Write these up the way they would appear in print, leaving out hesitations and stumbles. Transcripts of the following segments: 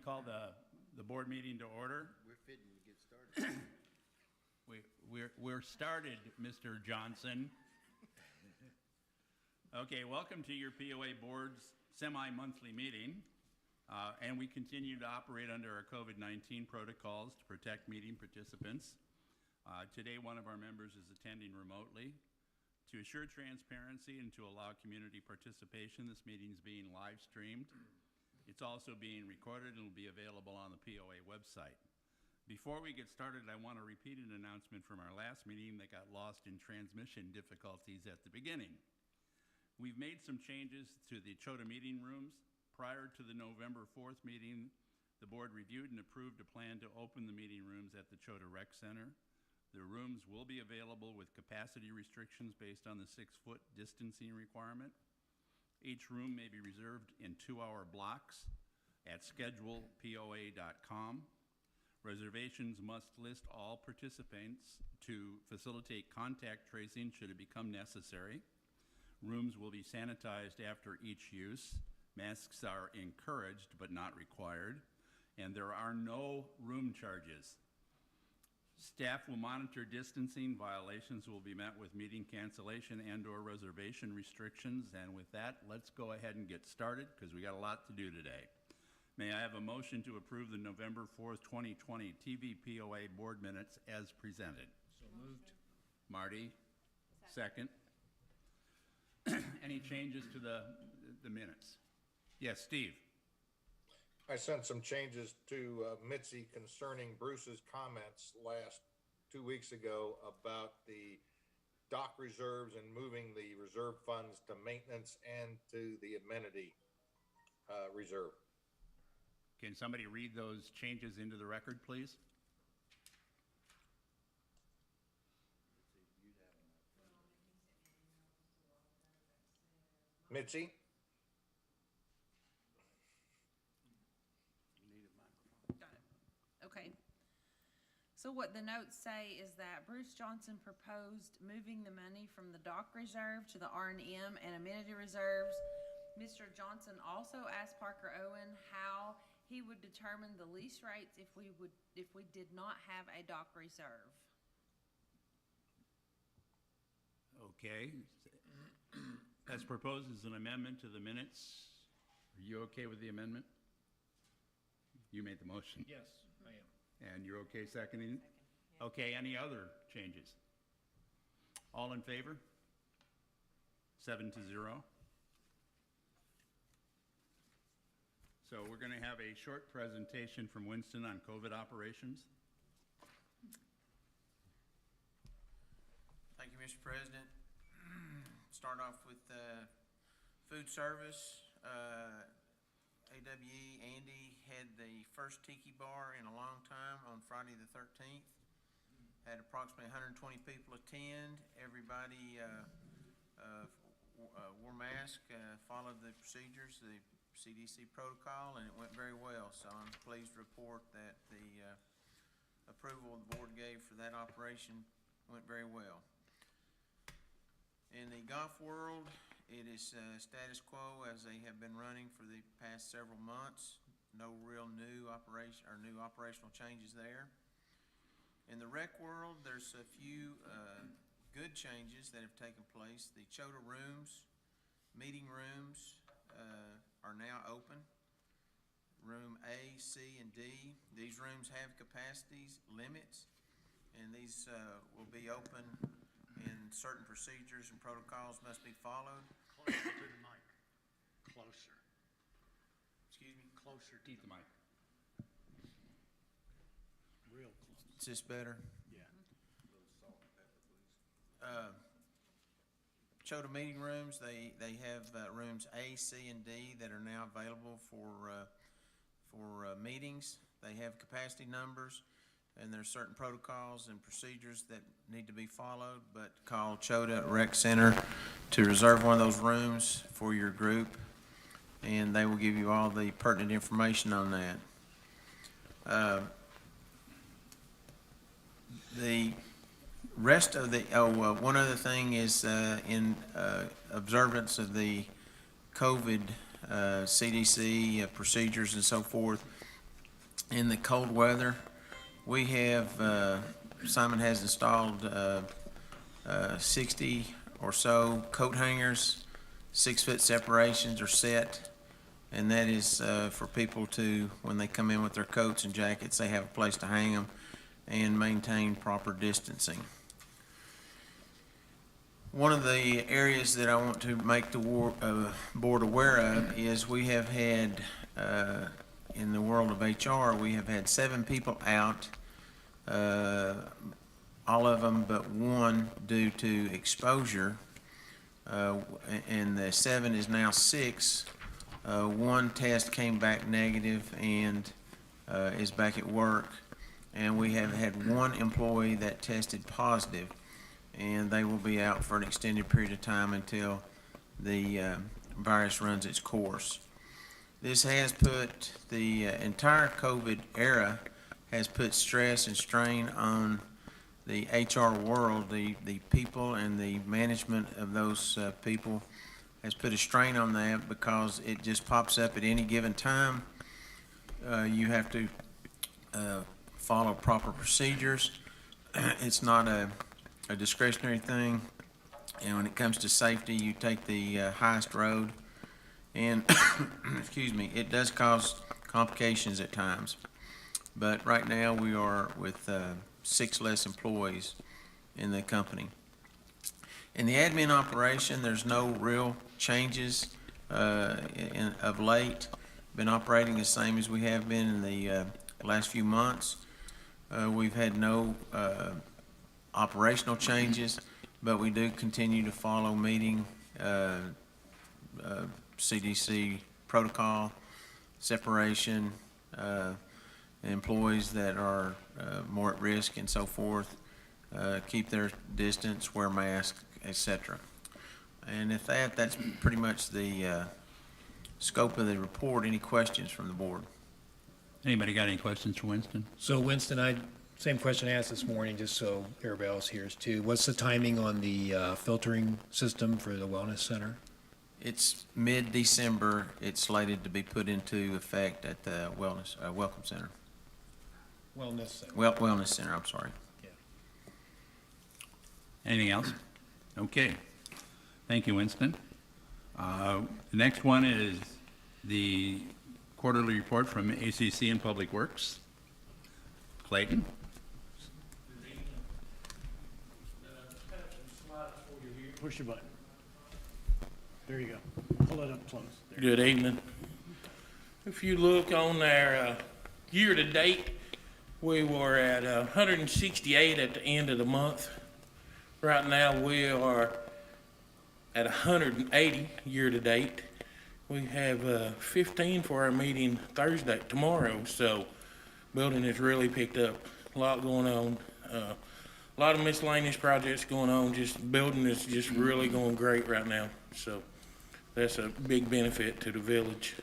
call the board meeting to order. We're fitting to get started. We're started, Mr. Johnson. Okay, welcome to your POA Board's semi-monthly meeting. And we continue to operate under our COVID-19 protocols to protect meeting participants. Today, one of our members is attending remotely. To assure transparency and to allow community participation, this meeting is being live streamed. It's also being recorded and will be available on the POA website. Before we get started, I want to repeat an announcement from our last meeting that got lost in transmission difficulties at the beginning. We've made some changes to the Chota meeting rooms. Prior to the November 4th meeting, the board reviewed and approved a plan to open the meeting rooms at the Chota Rec Center. The rooms will be available with capacity restrictions based on the 6-foot distancing requirement. Each room may be reserved in 2-hour blocks at schedulepoa.com. Reservations must list all participants to facilitate contact tracing should it become necessary. Rooms will be sanitized after each use. Masks are encouraged but not required, and there are no room charges. Staff will monitor distancing. Violations will be met with meeting cancellation and/or reservation restrictions. And with that, let's go ahead and get started because we got a lot to do today. May I have a motion to approve the November 4th, 2020 TVPOA board minutes as presented? So moved. Marty, second. Any changes to the minutes? Yes, Steve. I sent some changes to Mitzi concerning Bruce's comments 2 weeks ago about the dock reserves and moving the reserve funds to maintenance and to the amenity reserve. Can somebody read those changes into the record, please? Mitzi? Got it. Okay. So what the notes say is that Bruce Johnson proposed moving the money from the dock reserve to the R&M and amenity reserves. Mr. Johnson also asked Parker Owen how he would determine the lease rates if we did not have a dock reserve. Okay. As proposed as an amendment to the minutes. Are you okay with the amendment? You made the motion. Yes, I am. And you're okay seconding? Okay, any other changes? All in favor? 7-0. So we're going to have a short presentation from Winston on COVID operations. Thank you, Mr. President. Start off with food service. AWE Andy had the first tiki bar in a long time on Friday the 13th. Had approximately 120 people attend. Everybody wore masks, followed the procedures, the CDC protocol, and it went very well. So I'm pleased to report that the approval the board gave for that operation went very well. In the golf world, it is status quo as they have been running for the past several months. No real new operational changes there. In the rec world, there's a few good changes that have taken place. The Chota rooms, meeting rooms are now open. Room A, C, and D. These rooms have capacities limits, and these will be open. And certain procedures and protocols must be followed. Closer to the mic. Closer. Excuse me? Closer to Keep the mic. real close. Is this better? Yeah. Chota meeting rooms, they have rooms A, C, and D that are now available for meetings. They have capacity numbers, and there's certain protocols and procedures that need to be followed, but call Chota Rec Center to reserve one of those rooms for your group, and they will give you all the pertinent information on that. The rest of the, one other thing is in observance of the COVID CDC procedures and so forth, in the cold weather. We have, Simon has installed 60 or so coat hangers. 6-foot separations are set, and that is for people to, when they come in with their coats and jackets, they have a place to hang them and maintain proper distancing. One of the areas that I want to make the board aware of is we have had, in the world of HR, we have had 7 people out, all of them but one due to exposure, and the 7 is now 6. One test came back negative and is back at work, and we have had one employee that tested positive, and they will be out for an extended period of time until the virus runs its course. This has put the entire COVID era has put stress and strain on the HR world. The people and the management of those people has put a strain on that because it just pops up at any given time. You have to follow proper procedures. It's not a discretionary thing, and when it comes to safety, you take the highest road, and excuse me, it does cause complications at times, but right now we are with 6 less employees in the company. In the admin operation, there's no real changes of late. Been operating the same as we have been in the last few months. We've had no operational changes, but we do continue to follow meeting CDC protocol, separation, employees that are more at risk and so forth, keep their distance, wear masks, etc. And if that's pretty much the scope of the report. Any questions from the board? Anybody got any questions for Winston? So Winston, same question I asked this morning, just so everybody else hears too. What's the timing on the filtering system for the wellness center? It's mid-December. It's slated to be put into effect at the Welcome Center. Wellness center. Wellness Center, I'm sorry. Anything else? Okay. Thank you, Winston. The next one is the quarterly report from ACC and Public Works. Clayton? Push your button. There you go. Pull it up close. There. Good evening. If you look on there, year-to-date, we were at 168 at the end of the month. Right now, we are at 180 year-to-date. We have 15 for our meeting tomorrow, so building has really picked up. A lot going on. A lot of miscellaneous projects going on. Just building is just really going great right now. So that's a big benefit to the village.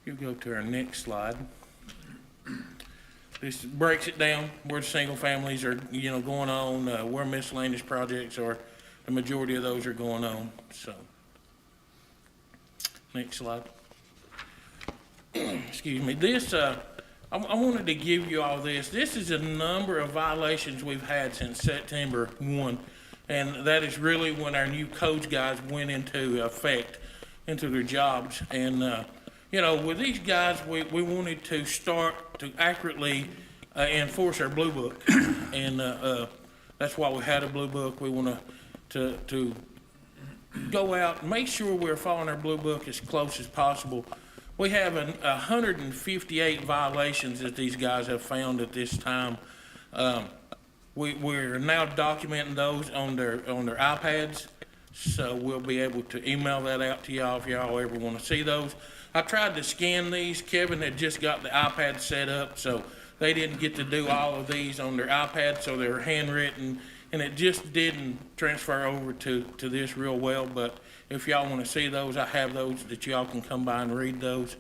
You go to our next slide. This breaks it down where single families are, going on, where miscellaneous projects are. The majority of those are going on. So, next slide. Excuse me. This, I wanted to give you all this. This is a number of violations we've had since September 1, and that is really when our new codes guys went into effect, into their jobs. And, with these guys, we wanted to start to accurately enforce our blue book, and that's why we had a blue book. We want to go out and make sure we're following our blue book as close as possible. We have 158 violations that these guys have found at this time. We're now documenting those on their iPads, so we'll be able to email that out to y'all if y'all ever want to see those. I tried to scan these. Kevin had just got the iPad set up, so they didn't get to do all of these on their iPad, so they were handwritten, and it just didn't transfer over to this real well. But if y'all want to see those, I have those that y'all can come by and read those,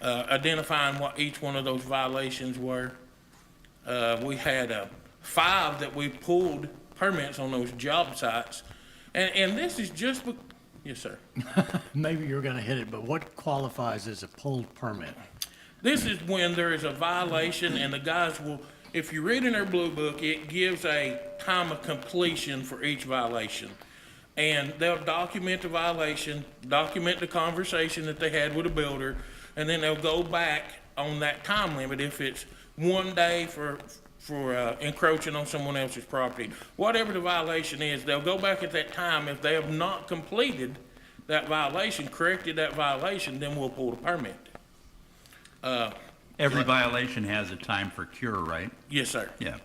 identifying what each one of those violations were. We had 5 that we pulled permits on those job sites, and this is just. Yes, sir. Maybe you're going to hit it, but what qualifies as a pulled permit? This is when there is a violation and the guys will, if you read in their blue book, it gives a time of completion for each violation. And they'll document the violation, document the conversation that they had with the builder, and then they'll go back on that time limit. If it's 1 day for encroaching on someone else's property, whatever the violation is, they'll go back at that time. If they have not completed that violation, corrected that violation, then we'll pull the permit. Every violation has a time for cure, right? Yes, sir. Yeah.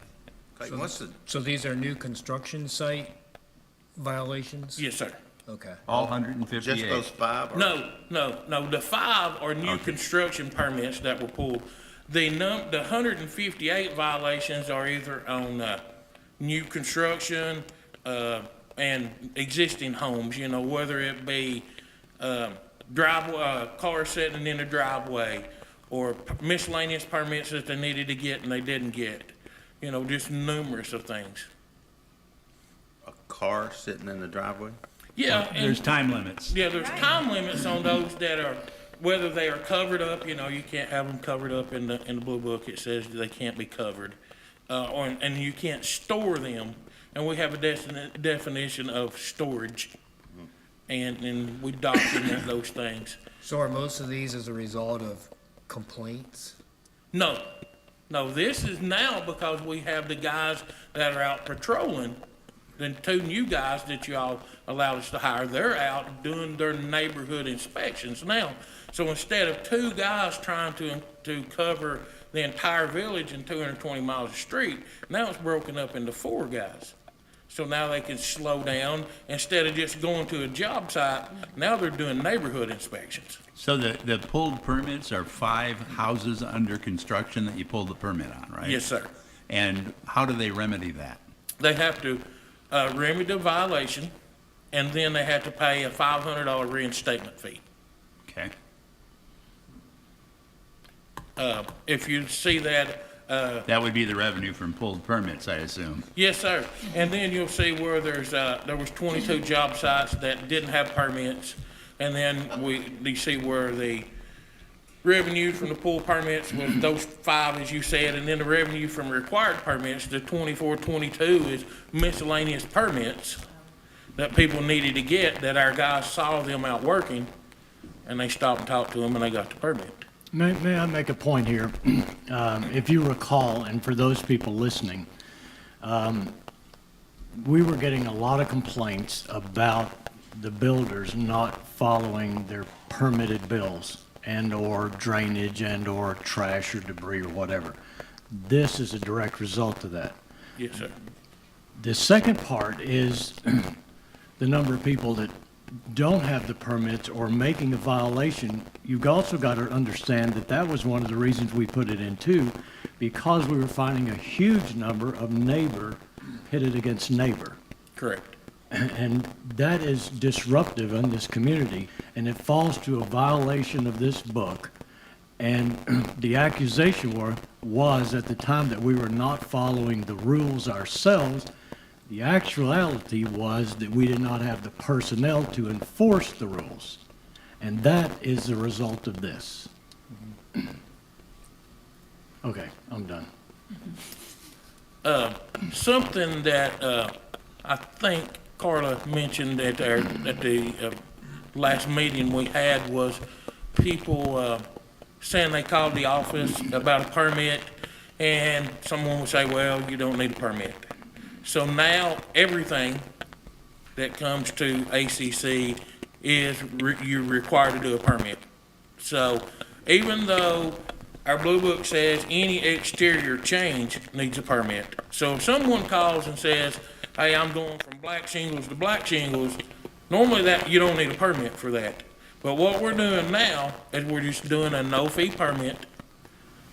Okay, what's the, So these are new construction site violations? Yes, sir. Okay. All just 158. those 5? or- No, the 5 are new Okay. construction permits that were pulled. The 158 violations are either on, new construction, and existing homes, you know, whether it be, driveway, cars sitting in the driveway, or miscellaneous permits that they needed to get and they didn't get. You know, just numerous of things. A car sitting in the driveway? Yeah, There's and, time limits. yeah, there's time limits on those that are, whether they are covered up, you know, you can't have them covered up in the blue book. It says they can't be covered. And you can't store them. And we have a definition of storage. And we document those things. So are most of these as a result of complaints? No, this is now because we have the guys that are out patrolling. The 2 new guys that y'all allowed us to hire, they're out doing their neighborhood inspections now. So instead of 2 guys trying to cover the entire village in 220 miles of street, now it's broken up into 4 guys. So now they can slow down. Instead of just going to a job site, now they're doing neighborhood inspections. So the pulled permits are 5 houses under construction that you pulled the permit on, right? Yes, sir. And how do they remedy that? They have to remedy the violation, and then they have to pay a $500 reinstatement fee. Okay. If you see that, That would be the revenue from pulled permits, I assume. yes, sir. And then you'll see where there was 22 job sites that didn't have permits. And then you see where the revenue from the pool permits was those 5, as you said, and then the revenue from required permits, the 24, 22 is miscellaneous permits that people needed to get, that our guys saw them out working, and they stopped and talked to them, and they got the permit. May I make a point here? If you recall, and for those people listening, we were getting a lot of complaints about the builders not following their permitted bills and/or drainage and/or trash or debris or whatever. This is a direct result of that. Yes, sir. The second part is the number of people that don't have the permits or making a violation. You've also got to understand that that was one of the reasons we put it in too, because we were finding a huge number of neighbor pitted against neighbor. Correct. And that is disruptive in this community, and it falls to a violation of this book. And the accusation was at the time that we were not following the rules ourselves. The actuality was that we did not have the personnel to enforce the rules. And that is the result of this. Okay, I'm done. Something that I think Carla mentioned at the last meeting we had was people saying they called the office about a permit, and someone would say, well, you don't need a permit. So now everything that comes to ACC is you're required to do a permit. So even though our blue book says any exterior change needs a permit. So if someone calls and says, hey, I'm going from black shingles to black shingles, normally that you don't need a permit for that. But what we're doing now is we're just doing a no-fee permit,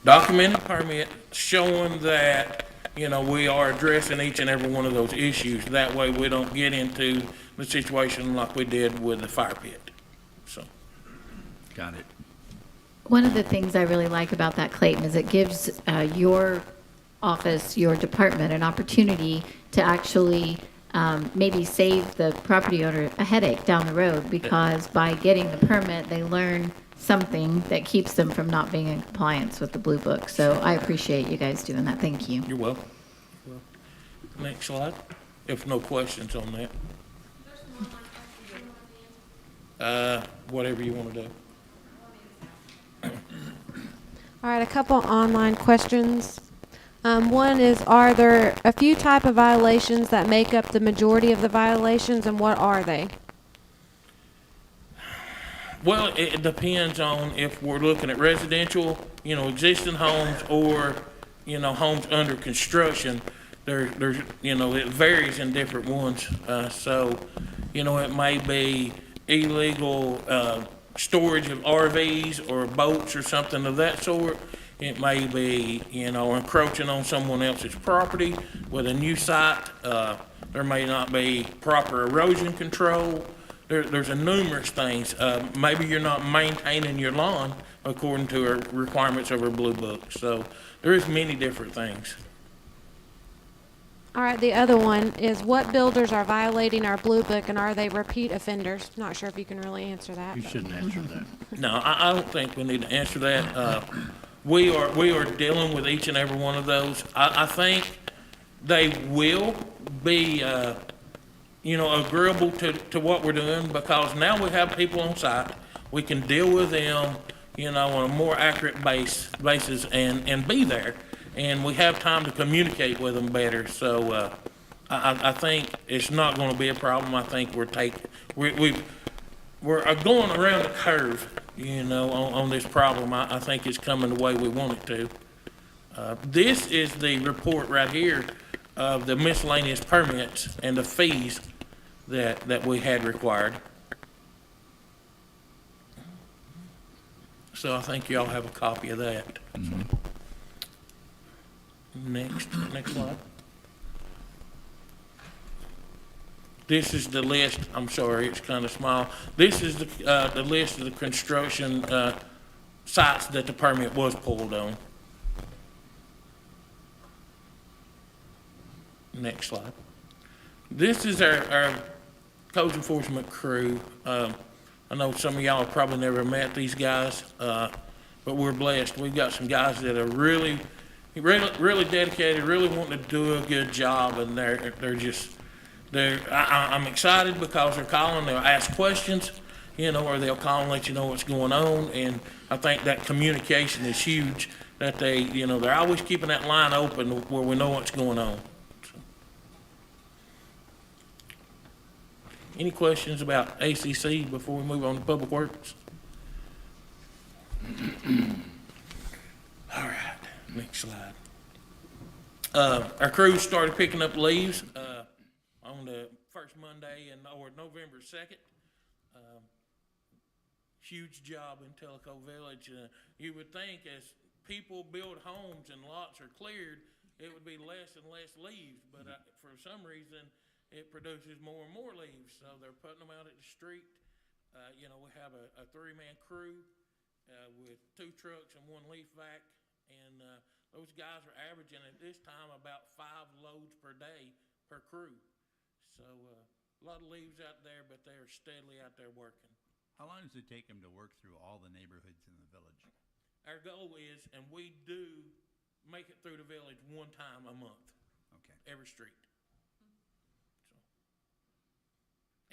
documented permit, showing that, you know, we are addressing each and every one of those issues. That way we don't get into the situation like we did with the fire pit. So. Got it. One of the things I really like about that, Clayton, is it gives your office, your department, an opportunity to actually maybe save the property owner a headache down the road, because by getting the permit, they learn something that keeps them from not being in compliance with the Blue Book. So I appreciate you guys doing that. Thank you. You're welcome. Next slide, if no questions on that. Whatever you want to do. All right, a couple online questions. One is, are there a few type of violations that make up the majority of the violations, and what are they? Well, it depends on if we're looking at residential, existing homes, or, homes under construction. There's, it varies in different ones. So, it may be illegal, storage of RVs or boats or something of that sort. It may be, encroaching on someone else's property with a new site. There may not be proper erosion control. There's a numerous things. Maybe you're not maintaining your lawn according to our requirements of our Blue Book. So there is many different things. All right, the other one is, what builders are violating our Blue Book, and are they repeat offenders? Not sure if you can really answer that. You but- shouldn't answer that. No, I don't think we need to answer that. We are dealing with each and every one of those. I think they will be, agreeable to what we're doing, because now we have people on site. We can deal with them, on a more accurate basis and be there. And we have time to communicate with them better. So I think it's not going to be a problem. I think we're going around the curve, on this problem. I think it's coming the way we want it to. This is the report right here of the miscellaneous permits and the fees that we had required. So I think y'all have a copy of that. Next slide. This is the list. I'm sorry, it's kind of small. This is the list of the construction sites that the permit was pulled on. Next slide. This is our code enforcement crew. I know some of y'all have probably never met these guys, but we're blessed. We've got some guys that are really dedicated, really wanting to do a good job, and I'm excited because they're calling, they'll ask questions, or they'll call and let you know what's going on, and I think that communication is huge, that they're always keeping that line open where we know what's going on. Any questions about ACC before we move on to Public Works? All right, next slide. Our crew started picking up leaves on the first Monday or November 2nd. Huge job in Tellico Village. You would think as people build homes and lots are cleared, it would be less and less leaves, but for some reason, it produces more and more leaves, so they're putting them out at the street. We have a three-man crew with 2 trucks and 1 leaf vac, and those guys are averaging at this time about 5 loads per day per crew. So a lot of leaves out there, but they are steadily out there working. How long does it take them to work through all the neighborhoods in the village? Our goal is, and we do make it through the village 1 time a month. Okay. Every street.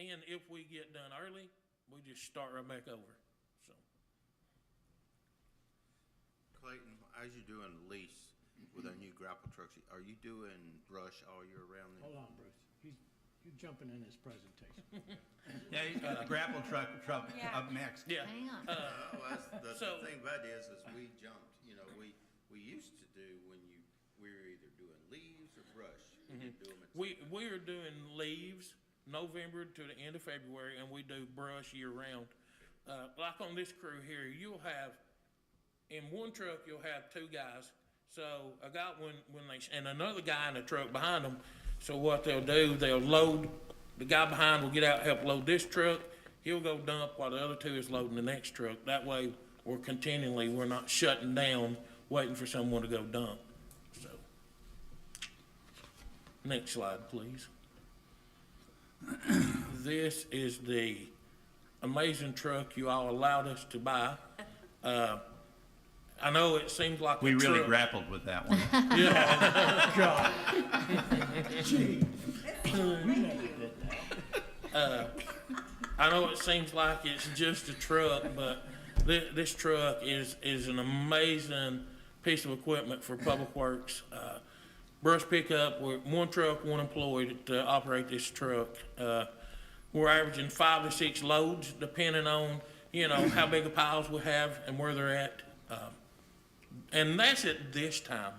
And if we get done early, we just start right back over. So, Clayton, as you're doing lease with our new grapple trucks, are you doing brush all year round? Hold on, Bruce. You're jumping in his presentation. Yeah, he's got a grapple truck Yeah. up next. yeah. Hang on. The So- thing about it is we jumped, we used to do when we were either doing leaves or brush. We didn't do them at the same time. We are doing leaves November to the end of February, and we do brush year round. Like on this crew here, you'll have, in one truck, you'll have 2 guys. So a guy, and another guy in the truck behind them. So what they'll do, they'll load, the guy behind will get out, help load this truck. He'll go dump while the other 2 is loading the next truck. That way, we're not shutting down, waiting for someone to go dump. So, next slide, please. This is the amazing truck you all allowed us to buy. I know it seems like We a really truck. grappled with that one. God. I know it seems like it's just a truck, but this truck is an amazing piece of equipment for Public Works. Brush pickup, we're one truck, one employee to operate this truck. We're averaging 5 to 6 loads, depending on, how big of piles we have and where they're at. And that's at this time.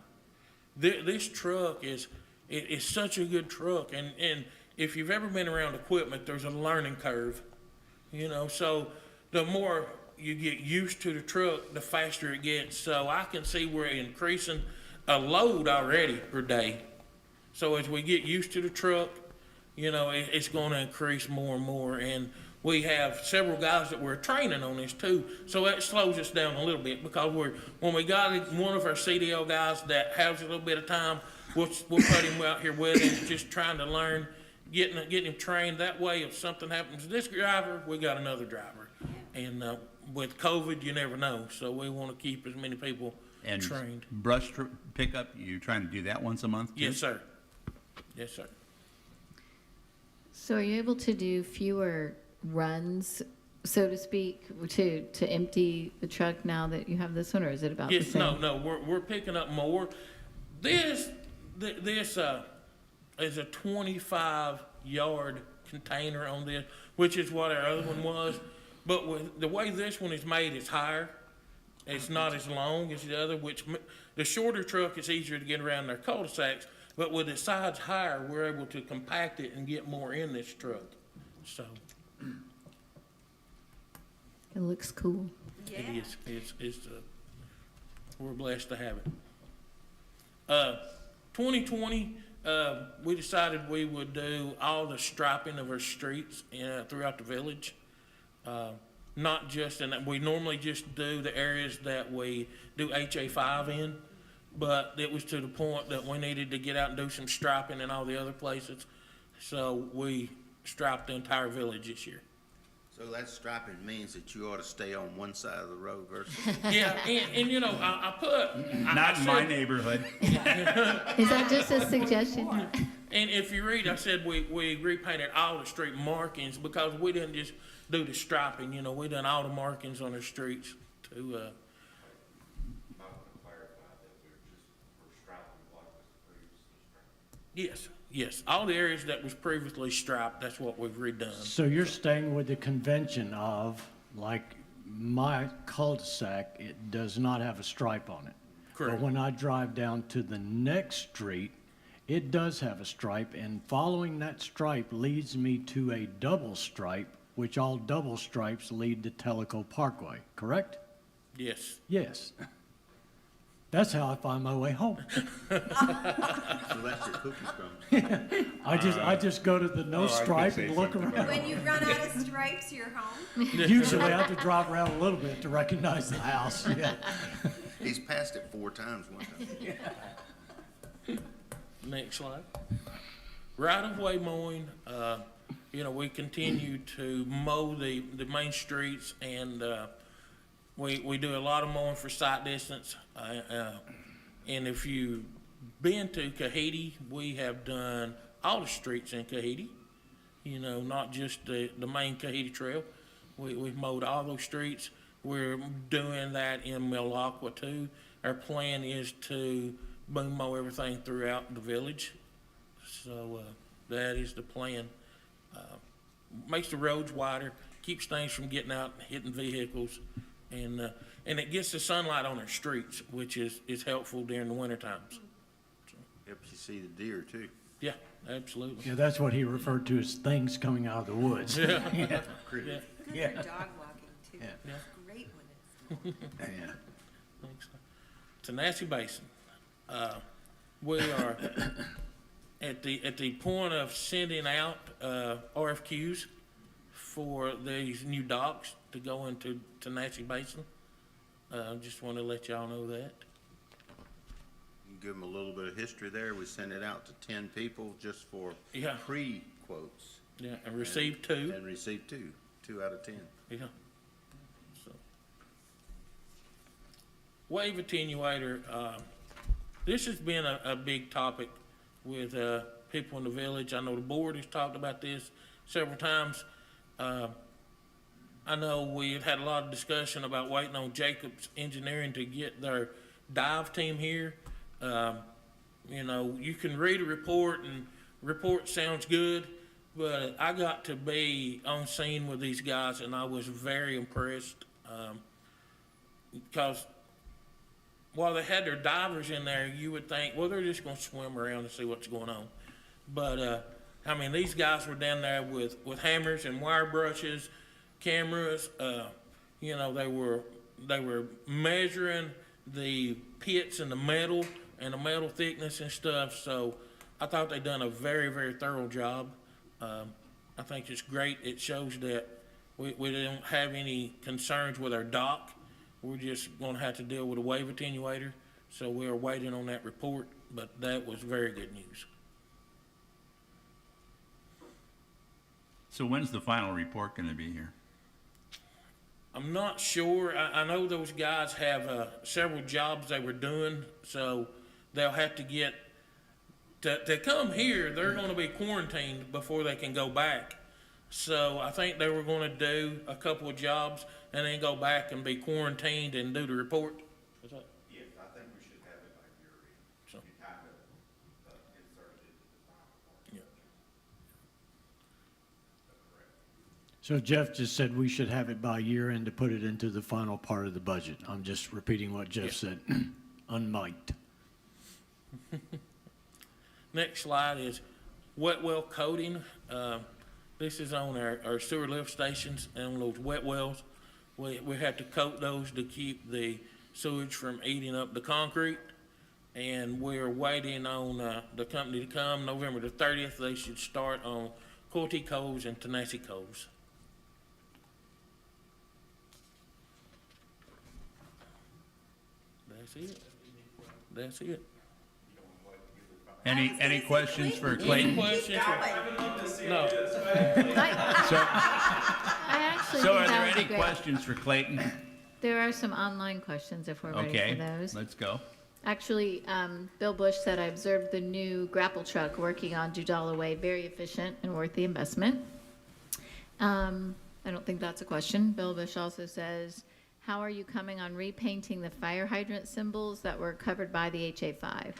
This truck is such a good truck, and if you've ever been around equipment, there's a learning curve, so the more you get used to the truck, the faster it gets. So I can see we're increasing a load already per day. So as we get used to the truck, it's gonna increase more and more, and we have several guys that we're training on this too, so that slows us down a little bit, because when we got one of our CDL guys that has a little bit of time, we'll put him out here with him, just trying to learn, getting him trained. That way, if something happens to this driver, we got another driver. And with COVID, you never know, so we want to keep as many people And trained. brush pickup, you trying to do that once a month too? Yes, sir. Yes, sir. So are you able to do fewer runs, so to speak, to empty the truck now that you have this one, or is it about the Yes, same? no, we're picking up more. This is a 25-yard container on this, which is what our other one was. But with the way this one is made, it's higher. It's not as long as the other, the shorter truck is easier to get around their cul-de-sacs, but with the sides higher, we're able to compact it and get more in this truck. So It looks cool. it is, we're blessed to have it. 2020, we decided we would do all the striping of our streets throughout the village. Not just, and we normally just do the areas that we do HA5 in, but it was to the point that we needed to get out and do some striping in all the other places. So we striped the entire village this year. So that striping means that you ought to stay on one side of the road versus. Yeah, and I put. Not in my neighborhood. Is that just a suggestion? And if you read, I said we repainted all the street markings, because we didn't just do the striping, we done all the markings on the streets to, Yes, all the areas that was previously striped, that's what we've redone. So you're staying with the convention of, like, my cul-de-sac, it does not have a stripe on it. Correct. But when I drive down to the next street, it does have a stripe, and following that stripe leads me to a double stripe, which all double stripes lead to Tellico Parkway, correct? Yes. Yes. That's how I find my way home. So that's your cookie crumbs. I just go to the no stripe and look around. When you run out of stripes, you're home. Usually I have to drive around a little bit to recognize the house, yeah. He's passed it 4 times one time. Next slide. Right-of-way mowing, we continue to mow the main streets, and we do a lot of mowing for sight distance. And if you've been to Kahiti, we have done all the streets in Kahiti, not just the main Kahiti Trail. We've mowed all those streets. We're doing that in Milwaukee too. Our plan is to boom mow everything throughout the village. So that is the plan. Makes the roads wider, keeps things from getting out and hitting vehicles, and it gets the sunlight on our streets, which is helpful during the winter times. Helps you see the deer too. Yeah, absolutely. Yeah, that's what he referred to as things coming out of the woods. Yeah. Yeah. Good Yeah. for dog walking too. Yeah. It's great when it's Yeah. Thanks. Tanasi Basin. We are at the point of sending out RFQs for these new docks to go into Tanasi Basin. Just want to let y'all know that. Give them a little bit of history there. We sent it out to 10 people just for Yeah. pre-quotes. Yeah, and received 2. And received 2 out of 10. Yeah. So, wave attenuator, this has been a big topic with people in the village. I know the board has talked about this several times. I know we had a lot of discussion about waiting on Jacobs Engineering to get their dive team here. You know, you can read a report and report sounds good, but I got to be on scene with these guys and I was very impressed. Because while they had their divers in there, you would think, well, they're just going to swim around and see what's going on. But, I mean, these guys were down there with hammers and wire brushes, cameras. You know, they were measuring the pits and the metal thickness and stuff. So I thought they done a very, very thorough job. I think it's great. It shows that we don't have any concerns with our dock. We're just going to have to deal with a wave attenuator. So we are waiting on that report, but that was very good news. So when's the final report going to be here? I'm not sure. I know those guys have several jobs they were doing, so they'll have to get to come here. They're going to be quarantined before they can go back. So I think they were going to do a couple of jobs and then go back and be quarantined and do the report. Is that? Yes, I think we should have it by year end. So- You kind of insert it into the final report. Yeah. So Jeff just said we should have it by year end to put it into the final part of the budget. I'm just repeating what Jeff said, unmiked. Next slide is wet well coating. This is on our sewer lift stations and on those wet wells. We have to coat those to keep the sewage from eating up the concrete. And we're waiting on the company to come. November the 30th, they should start on Coyote Coves and Tenasseee Coves. That's it. Any questions for Any Clayton? questions? No. I actually So think are there that would any be great. questions for Clayton? There are some online questions if we're ready Okay, for those. let's go. Actually, Bill Bush said, I observed the new grapple truck working on Dudalla Way, very efficient and worth the investment. I don't think that's a question. Bill Bush also says, how are you coming on repainting the fire hydrant symbols that were covered by the HA5?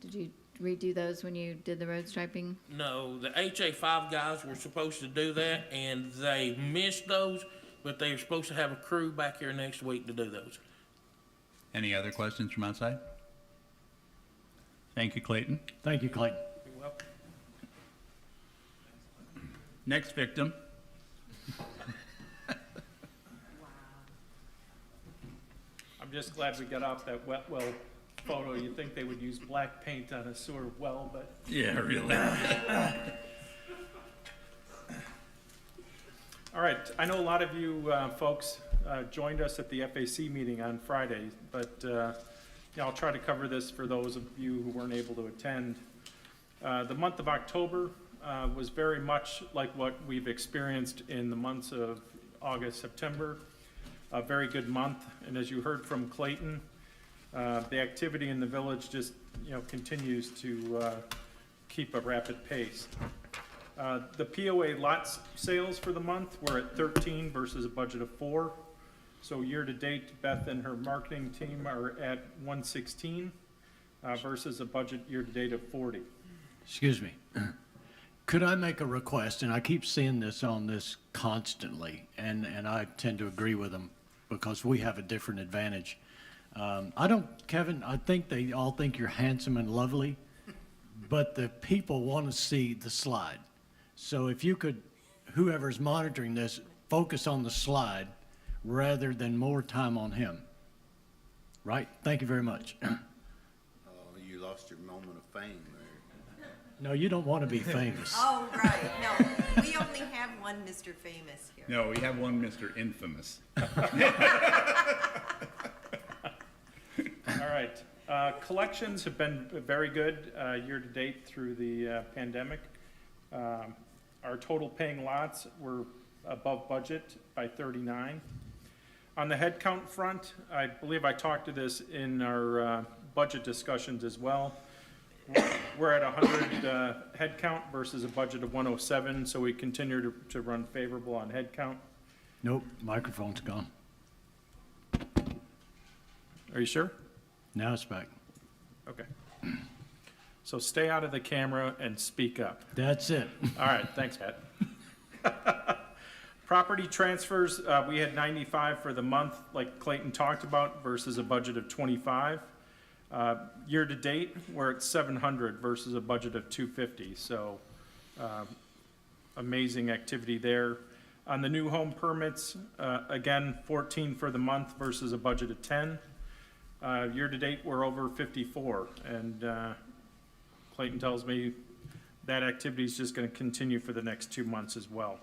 Did you redo those when you did the road striping? No, the HA5 guys were supposed to do that, and they missed those, but they were supposed to have a crew back here next week to do those. Any other questions from outside? Thank you, Clayton. Thank you, Clayton. You're welcome. Next victim. I'm just glad we got off that wet well photo. You'd think they would use black paint on a sewer well, but Yeah, really. all right. I know a lot of you folks joined us at the FAC meeting on Friday, but yeah, I'll try to cover this for those of you who weren't able to attend. The month of October was very much like what we've experienced in the months of August, September. A very good month, and as you heard from Clayton, the activity in the village just, continues to keep a rapid pace. The POA lots sales for the month were at 13 versus a budget of 4. So year-to-date, Beth and her marketing team are at 116 versus a budget year-to-date of 40. Excuse me. Could I make a request? And I keep seeing this on this constantly, and I tend to agree with them because we have a different advantage. Kevin, I think they all think you're handsome and lovely, but the people want to see the slide. So if you could, whoever's monitoring this, focus on the slide rather than more time on him. Right? Thank you very much. Oh, you lost your moment of fame there. No, you don't want to be famous. Oh, right, no, we only have one Mr. Famous here. No, we have one Mr. Infamous. All right. Collections have been very good year-to-date through the pandemic. Our total paying lots were above budget by 39. On the headcount front, I believe I talked to this in our budget discussions as well. We're at 100 headcount versus a budget of 107, so we continue to run favorable on headcount. Nope, microphone's gone. Are you sure? Now it's back. Okay. So stay out of the camera and speak up. That's it. All right, thanks, Pat. Property transfers, we had 95 for the month, like Clayton talked about, versus a budget of 25. Year-to-date, we're at 700 versus a budget of 250, so amazing activity there. On the new home permits, again, 14 for the month versus a budget of 10. Year-to-date, we're over 54, and Clayton tells me that activity is just going to continue for the next 2 months as well.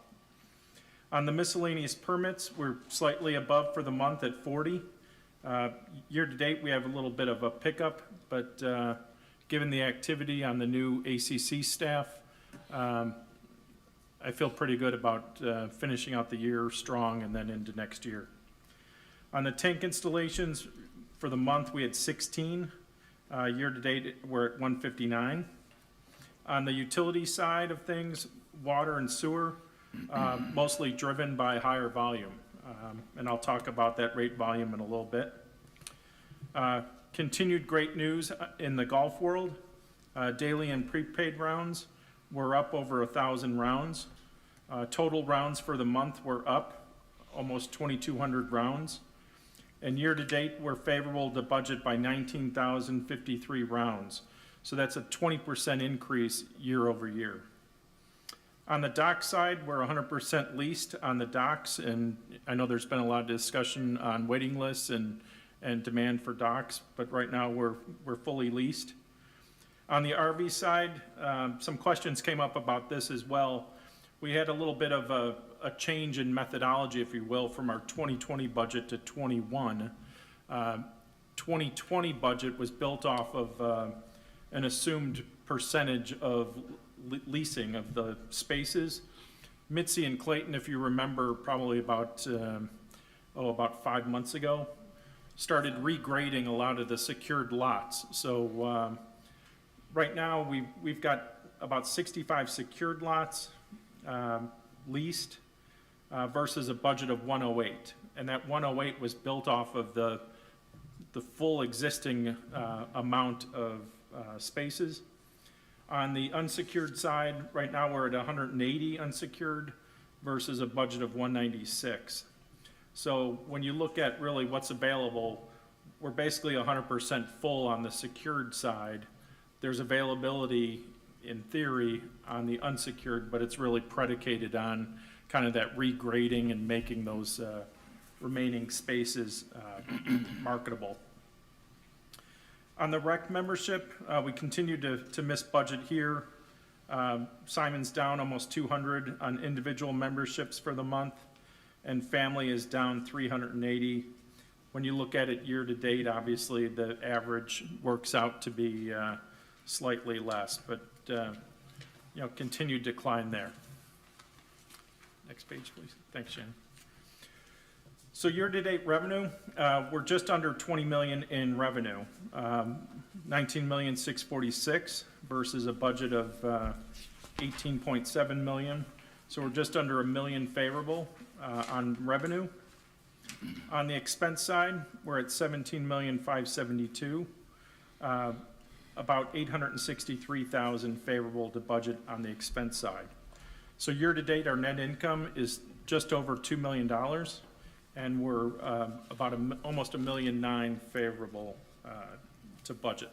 On the miscellaneous permits, we're slightly above for the month at 40. Year-to-date, we have a little bit of a pickup, but given the activity on the new ACC staff, I feel pretty good about finishing out the year strong and then into next year. On the tank installations, for the month, we had 16. Year-to-date, we're at 159. On the utility side of things, water and sewer, mostly driven by higher volume. And I'll talk about that rate volume in a little bit. Continued great news in the golf world. Daily and prepaid rounds were up over 1,000 rounds. Total rounds for the month were up almost 2,200 rounds. And year-to-date, we're favorable to budget by 19,053 rounds. So that's a 20% increase year over year. On the dock side, we're 100% leased on the docks, and I know there's been a lot of discussion on waiting lists and demand for docks, but right now we're fully leased. On the RV side, some questions came up about this as well. We had a little bit of a change in methodology, if you will, from our 2020 budget to 21. 2020 budget was built off of an assumed percentage of leasing of the spaces. Mitzi and Clayton, if you remember, probably about 5 months ago, started regrading a lot of the secured lots. So right now we've got about 65 secured lots leased versus a budget of 108. And that 108 was built off of the full existing amount of spaces. On the unsecured side, right now we're at 180 unsecured versus a budget of 196. So when you look at really what's available, we're basically 100% full on the secured side. There's availability in theory on the unsecured, but it's really predicated on kind of that regrading and making those remaining spaces marketable. On the rec membership, we continue to miss budget here. Simon's down almost 200 on individual memberships for the month, and family is down 380. When you look at it year to date, obviously the average works out to be slightly less, but continued decline there. Next page, please. Thanks, Shannon. So year-to-date revenue, we're just under 20 million in revenue, 19,646,000 versus a budget of 18.7 million. So we're just under $1 million favorable on revenue. On the expense side, we're at 17,572,000, about 863,000 favorable to budget on the expense side. So year-to-date, our net income is just over $2 million. And we're about almost $1.9 million favorable to budget.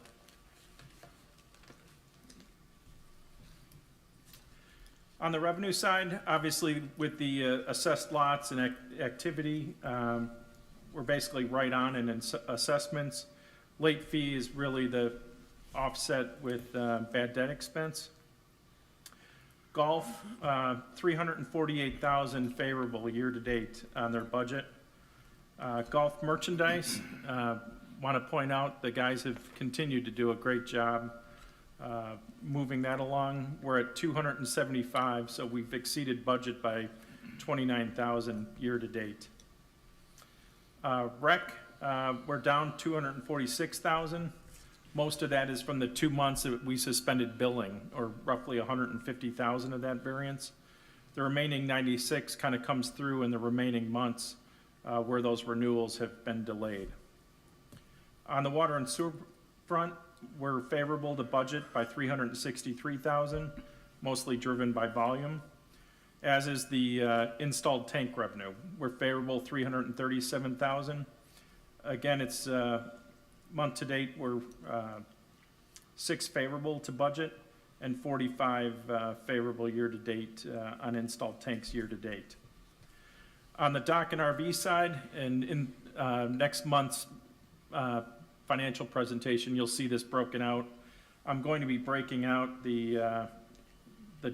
On the revenue side, obviously with the assessed lots and activity, we're basically right on in assessments. Late fee is really the offset with bad debt expense. Golf, 348,000 favorable year-to-date on their budget. Golf merchandise, want to point out the guys have continued to do a great job moving that along. We're at 275, so we've exceeded budget by 29,000 year-to-date. Rec, we're down 246,000. Most of that is from the 2 months that we suspended billing, or roughly 150,000 of that variance. The remaining 96 kind of comes through in the remaining months where those renewals have been delayed. On the water and sewer front, we're favorable to budget by 363,000, mostly driven by volume, as is the installed tank revenue. We're favorable 337,000. Again, it's month to date, we're 6 favorable to budget and 45 favorable year to date on installed tanks year to date. On the dock and RV side, and in next month's financial presentation, you'll see this broken out. I'm going to be breaking out the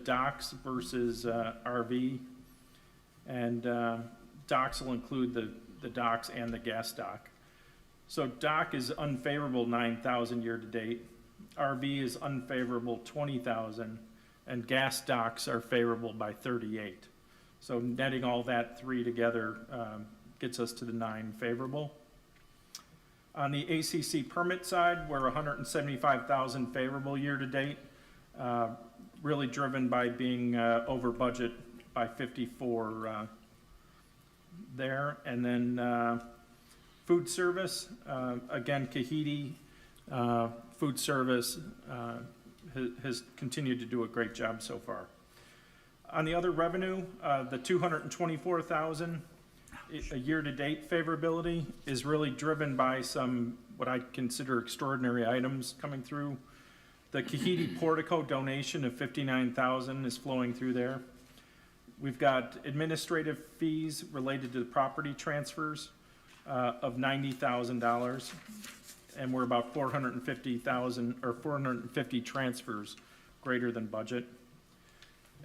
docks versus RV, and docks will include the docks and the gas dock. So dock is unfavorable 9,000 year to date, RV is unfavorable 20,000, and gas docks are favorable by 38. So netting all that 3 together gets us to the 9 favorable. On the ACC permit side, we're 175,000 favorable year to date, really driven by being over budget by 54 there. And then food service, again, Kahiti food service has continued to do a great job so far. On the other revenue, the 224,000 a year-to-date favorability is really driven by some what I consider extraordinary items coming through. The Kahiti portico donation of 59,000 is flowing through there. We've got administrative fees related to the property transfers of $90,000, and we're about 450,000 or 450 transfers greater than budget.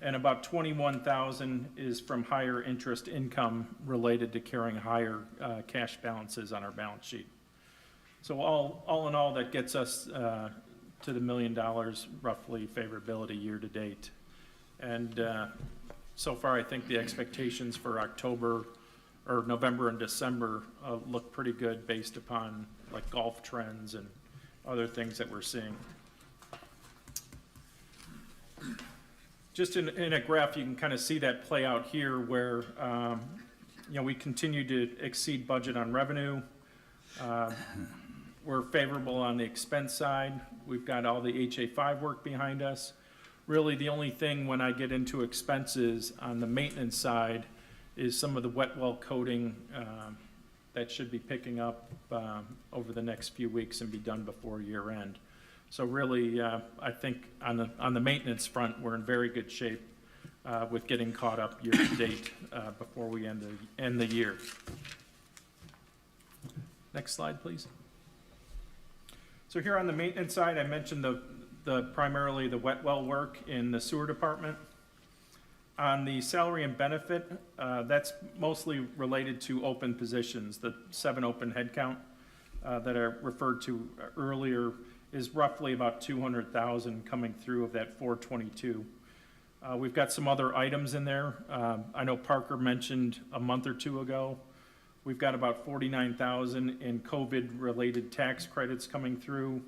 And about 21,000 is from higher interest income related to carrying higher cash balances on our balance sheet. So all in all, that gets us to the $1 million roughly favorability year to date. And so far, I think the expectations for October or November and December look pretty good based upon like golf trends and other things that we're seeing. Just in a graph, you can kind of see that play out here where, we continue to exceed budget on revenue. We're favorable on the expense side. We've got all the HA5 work behind us. Really, the only thing when I get into expenses on the maintenance side is some of the wet well coating that should be picking up over the next few weeks and be done before year end. So really, I think on the maintenance front, we're in very good shape with getting caught up year to date before we end the year. Next slide, please. So here on the maintenance side, I mentioned the primarily the wet well work in the sewer department. On the salary and benefit, that's mostly related to open positions. The 7 open headcount that I referred to earlier is roughly about 200,000 coming through of that 422. We've got some other items in there. I know Parker mentioned a month or two ago, we've got about 49,000 in COVID-related tax credits coming through.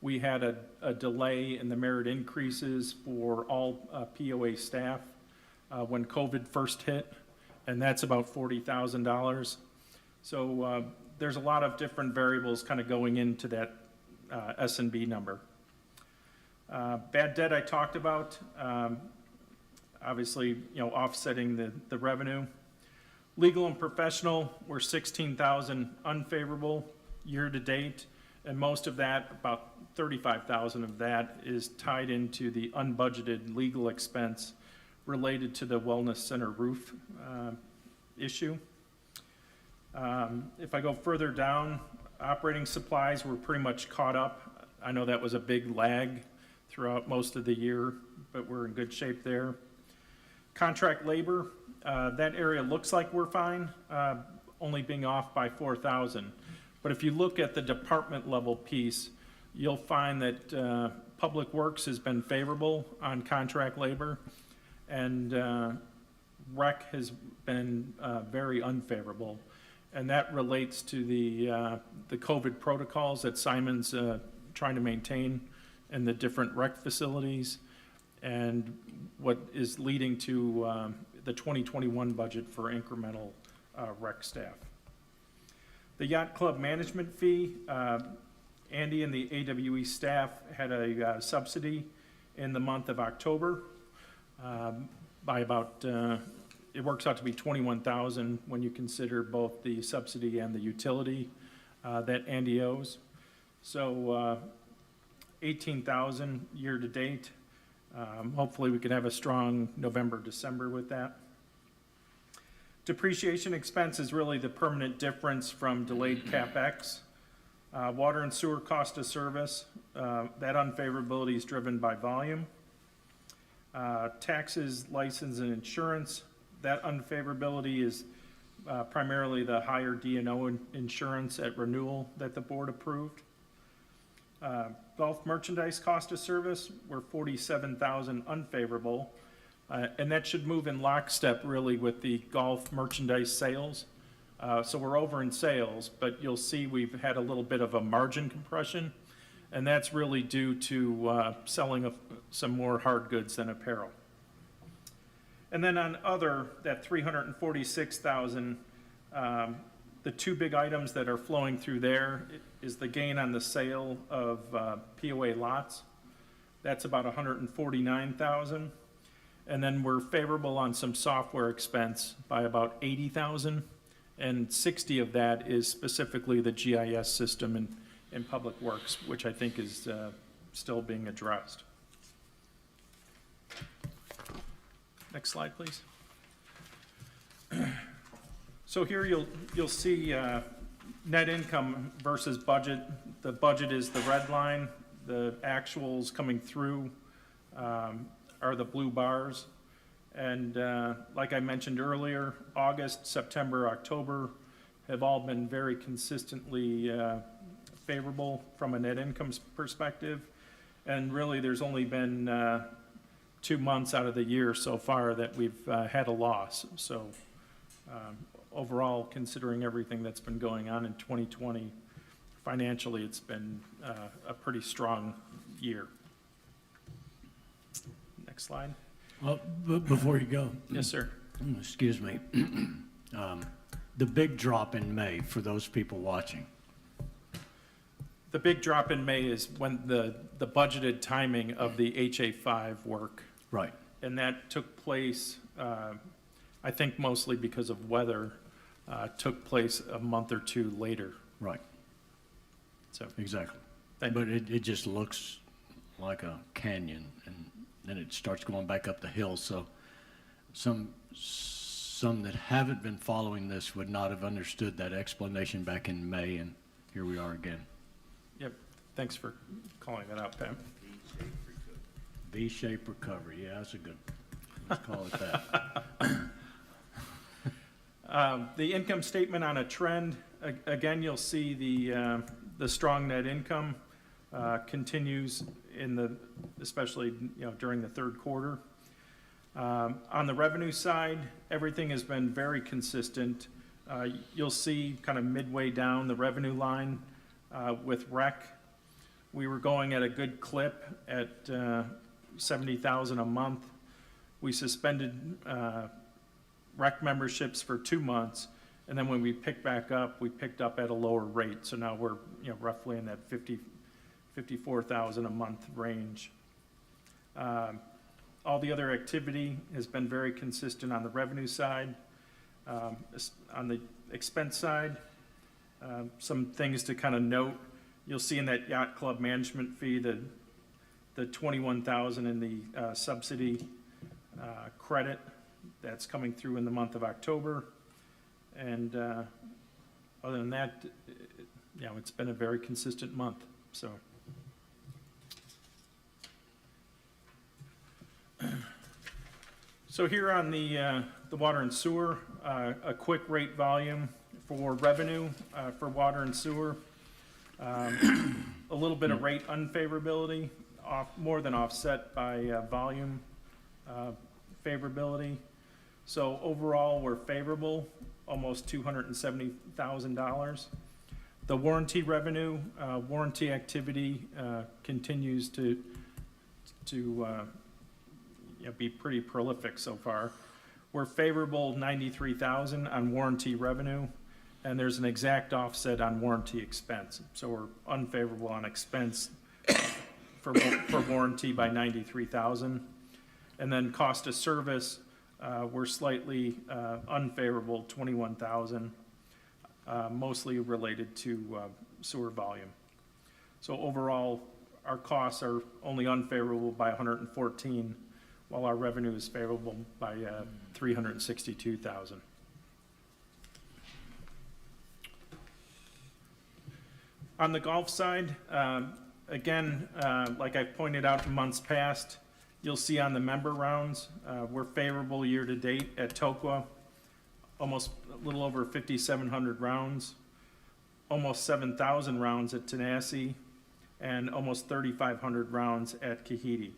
We had a delay in the merit increases for all POA staff when COVID first hit, and that's about $40,000. So there's a lot of different variables kind of going into that S&B number. Bad debt I talked about, obviously, offsetting the revenue. Legal and professional, we're 16,000 unfavorable year to date, and most of that, about 35,000 of that, is tied into the unbudgeted legal expense related to the wellness center roof issue. If I go further down, operating supplies, we're pretty much caught up. I know that was a big lag throughout most of the year, but we're in good shape there. Contract labor, that area looks like we're fine, only being off by 4,000. But if you look at the department level piece, you'll find that Public Works has been favorable on contract labor, and Rec has been very unfavorable. and that relates to the COVID protocols that Simon's trying to maintain in the different rec facilities, and what is leading to the 2021 budget for incremental rec staff. The yacht club management fee, Andy and the AWE staff had a subsidy in the month of October by about, it works out to be $21,000 when you consider both the subsidy and the utility that Andy owes. So $18,000 year to date. Hopefully we could have a strong November, December with that. Depreciation expense is really the permanent difference from delayed CapEx. Water and sewer cost of service, that unfavorability is driven by volume. Taxes, license, and insurance, that unfavorability is primarily the higher D&O insurance at renewal that the board approved. Golf merchandise cost of service, we're $47,000 unfavorable, and that should move in lockstep really with the golf merchandise sales. So we're over in sales, but you'll see we've had a little bit of a margin compression, and that's really due to selling of some more hard goods than apparel. And then on other, that $346,000, the two big items that are flowing through there is the gain on the sale of POA lots. That's about $149,000. And then we're favorable on some software expense by about $80,000. And 60 of that is specifically the GIS system in Public Works, which I think is still being addressed. Next slide, please. So here you'll see net income versus budget. The budget is the red line. The actuals coming through are the blue bars. And like I mentioned earlier, August, September, October have all been very consistently favorable from a net income perspective. And really, there's only been 2 months out of the year so far that we've had a loss. So overall, considering everything that's been going on in 2020, financially, it's been a pretty strong year. Next slide. Well, before you go. Yes, sir. Excuse me. The big drop in May for those people watching. The big drop in May is when the budgeted timing of the HA5 work. Right. And that took place, I think mostly because of weather, took place a month or two later. Right. So Exactly. Thank But it just looks like a canyon, and then it starts going back up the hill. So some that haven't been following this would not have understood that explanation back in May, and here we are again. Yep. Thanks for calling that out, Pam. V-shaped recovery. Yeah, that's a good. Let's call it that. The income statement on a trend, again, you'll see the strong net income continues especially during the third quarter. On the revenue side, everything has been very consistent. You'll see kind of midway down the revenue line with rec, we were going at a good clip at $70,000 a month. We suspended rec memberships for 2 months, and then when we picked back up, we picked up at a lower rate. So now we're roughly in that $54,000 a month range. All the other activity has been very consistent on the revenue side. On the expense side, some things to kind of note. You'll see in that yacht club management fee the $21,000 in the subsidy credit that's coming through in the month of October. And other than that, it's been a very consistent month. So. So here on the water and sewer, a quick rate volume for revenue for water and sewer. A little bit of rate unfavorability, more than offset by volume favorability. So overall, we're favorable almost $270,000. The warranty revenue, warranty activity continues to be pretty prolific so far. We're favorable 93,000 on warranty revenue, and there's an exact offset on warranty expense. So we're unfavorable on expense for warranty by 93,000. And then cost of service, we're slightly unfavorable 21,000, mostly related to sewer volume. So overall, our costs are only unfavorable by 114, while our revenue is favorable by 362,000. On the golf side, again, like I pointed out in months past, you'll see on the member rounds, we're favorable year to date at TOQA, almost a little over 5,700 rounds, almost 7,000 rounds at Tenasseee, and almost 3,500 rounds at Kahidi.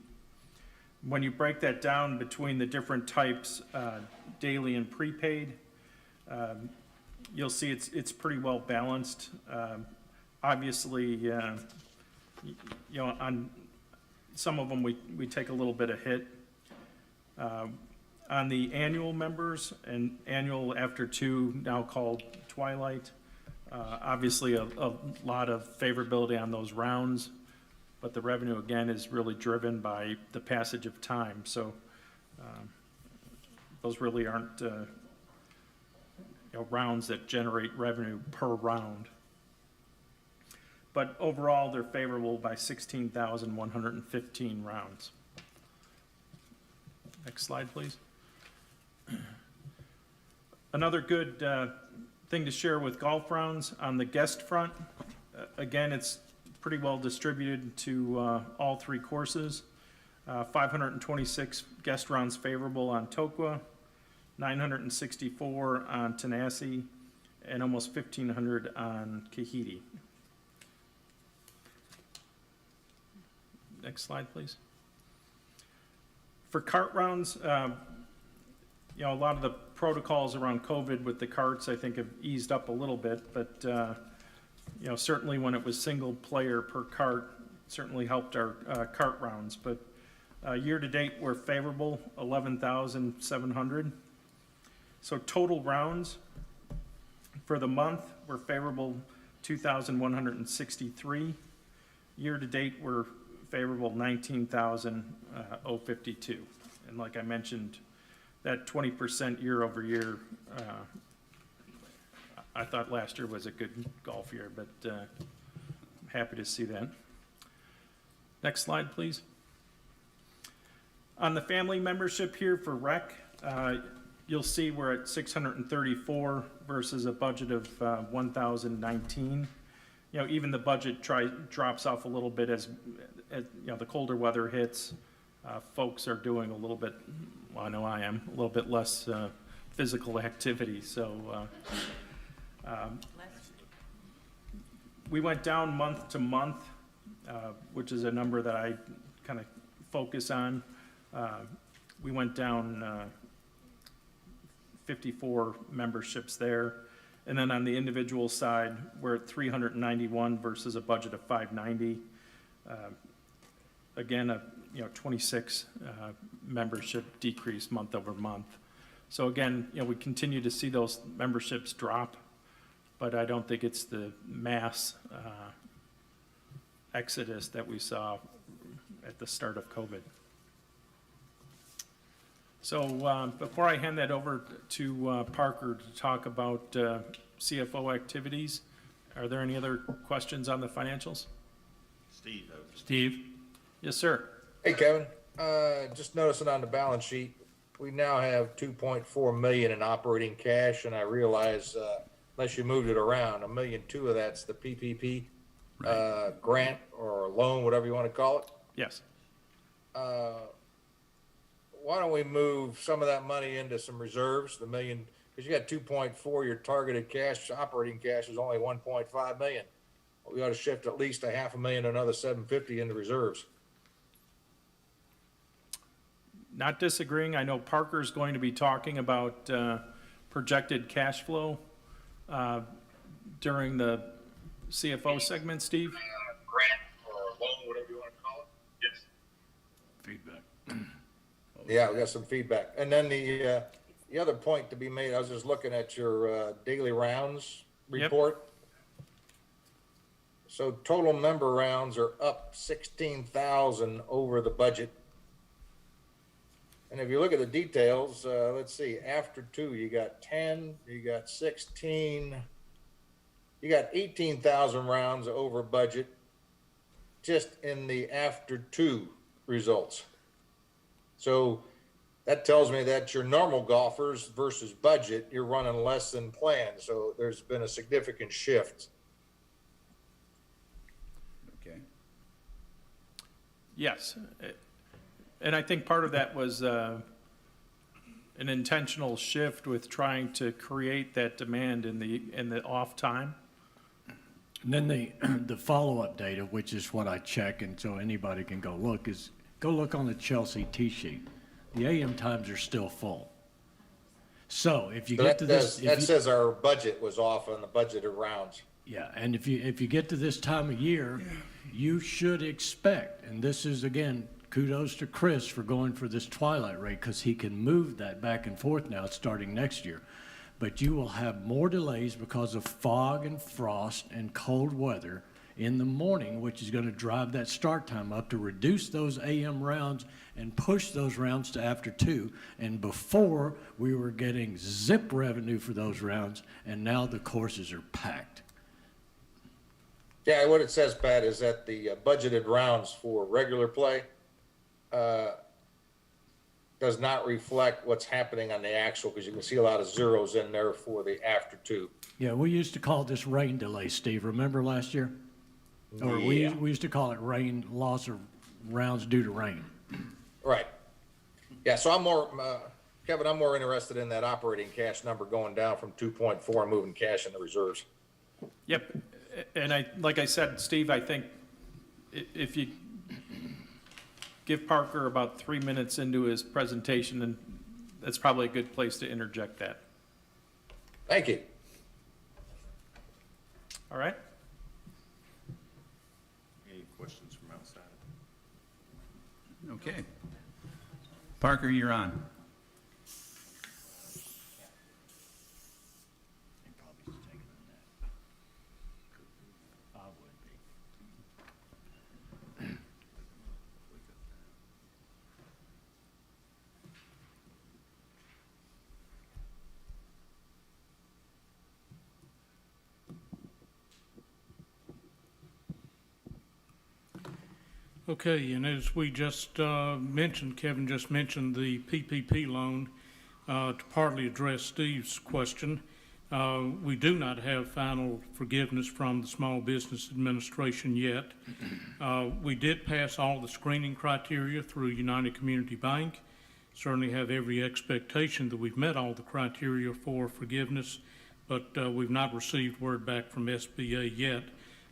When you break that down between the different types, daily and prepaid, you'll see it's pretty well balanced. Obviously, on some of them we take a little bit of hit. On the annual members and annual after two, now called Twilight, obviously a lot of favorability on those rounds, but the revenue again is really driven by the passage of time. So those really aren't rounds that generate revenue per round. But overall, they're favorable by 16,115 rounds. Next slide, please. Another good thing to share with golf rounds on the guest front. Again, it's pretty well distributed to all three courses. 526 guest rounds favorable on TOQA, 964 on Tenasseee, and almost 1,500 on Kahidi. Next slide, please. For cart rounds, a lot of the protocols around COVID with the carts, I think, have eased up a little bit, but certainly when it was single player per cart, certainly helped our cart rounds. But year to date, we're favorable, 11,700. So total rounds for the month, we're favorable 2,163. Year to date, we're favorable 19,052. And like I mentioned, that 20% year over year, I thought last year was a good golf year, but happy to see that. Next slide, please. On the family membership here for rec, you'll see we're at 634 versus a budget of 1,019. Even the budget drops off a little bit as the colder weather hits. Folks are doing a little bit, well, I know I am, a little bit less physical activity. So we went down month to month, which is a number that I kind of focus on. We went down 54 memberships there. And then on the individual side, we're at 391 versus a budget of 590. Again, a 26 membership decrease month over month. So again, we continue to see those memberships drop, but I don't think it's the mass exodus that we saw at the start of COVID. So before I hand that over to Parker to talk about CFO activities, are there any other questions on the financials? Steve? Yes, sir. Hey, Kevin, just noticing on the balance sheet, we now have 2.4 million in operating cash, and I realize, unless you moved it around, 1.2 million of that's the PPP grant or loan, whatever you want to call it. Yes. Why don't we move some of that money into some reserves, the million, because you got 2.4, your targeted cash, operating cash is only 1.5 million. We ought to shift at least $500,000, another 750 into reserves. Not disagreeing. I know Parker's going to be talking about projected cash flow during the CFO segment, Steve? Grant or loan, whatever you want to call it. Yes. Feedback. Yeah, we got some feedback. And then the other point to be made, I was just looking at your daily rounds Yep. report. So total member rounds are up 16,000 over the budget. And if you look at the details, let's see, after 2, you got 10, you got 16, you got 18,000 rounds over budget just in the after 2 results. So that tells me that your normal golfers versus budget, you're running less than planned. So there's been a significant shift. Okay. Yes. And I think part of that was an intentional shift with trying to create that demand in the off time. And then the follow-up data, which is what I check, and so anybody can go look, is go look on the Chelsea tee sheet. The AM times are still full. So if you So get to this, that says our budget was off on the budgeted rounds. yeah, and if you get to this time of year, you should expect, and this is again, kudos to Chris for going for this twilight rate because he can move that back and forth now starting next year. But you will have more delays because of fog and frost and cold weather in the morning, which is going to drive that start time up to reduce those AM rounds and push those rounds to after 2. And before, we were getting zip revenue for those rounds, and now the courses are packed. Yeah, what it says, Pat, is that the budgeted rounds for regular play does not reflect what's happening on the actual, because you can see a lot of zeros in there for the after 2. Yeah, we used to call this rain delay, Steve. Remember last year? Or we used to call it rain, loss of rounds due to rain. Right. Yeah, so I'm more, Kevin, I'm more interested in that operating cash number going down from 2.4 and moving cash into reserves. Yep. And like I said, Steve, I think if you give Parker about 3 minutes into his presentation, and that's probably a good place to interject that. Thank you. All right? Any questions from outside? Okay. Parker, you're on. Okay, and as we just mentioned, Kevin just mentioned the PPP loan, to partly address Steve's question. We do not have final forgiveness from the Small Business Administration yet. We did pass all the screening criteria through United Community Bank. Certainly have every expectation that we've met all the criteria for forgiveness, but we've not received word back from SBA yet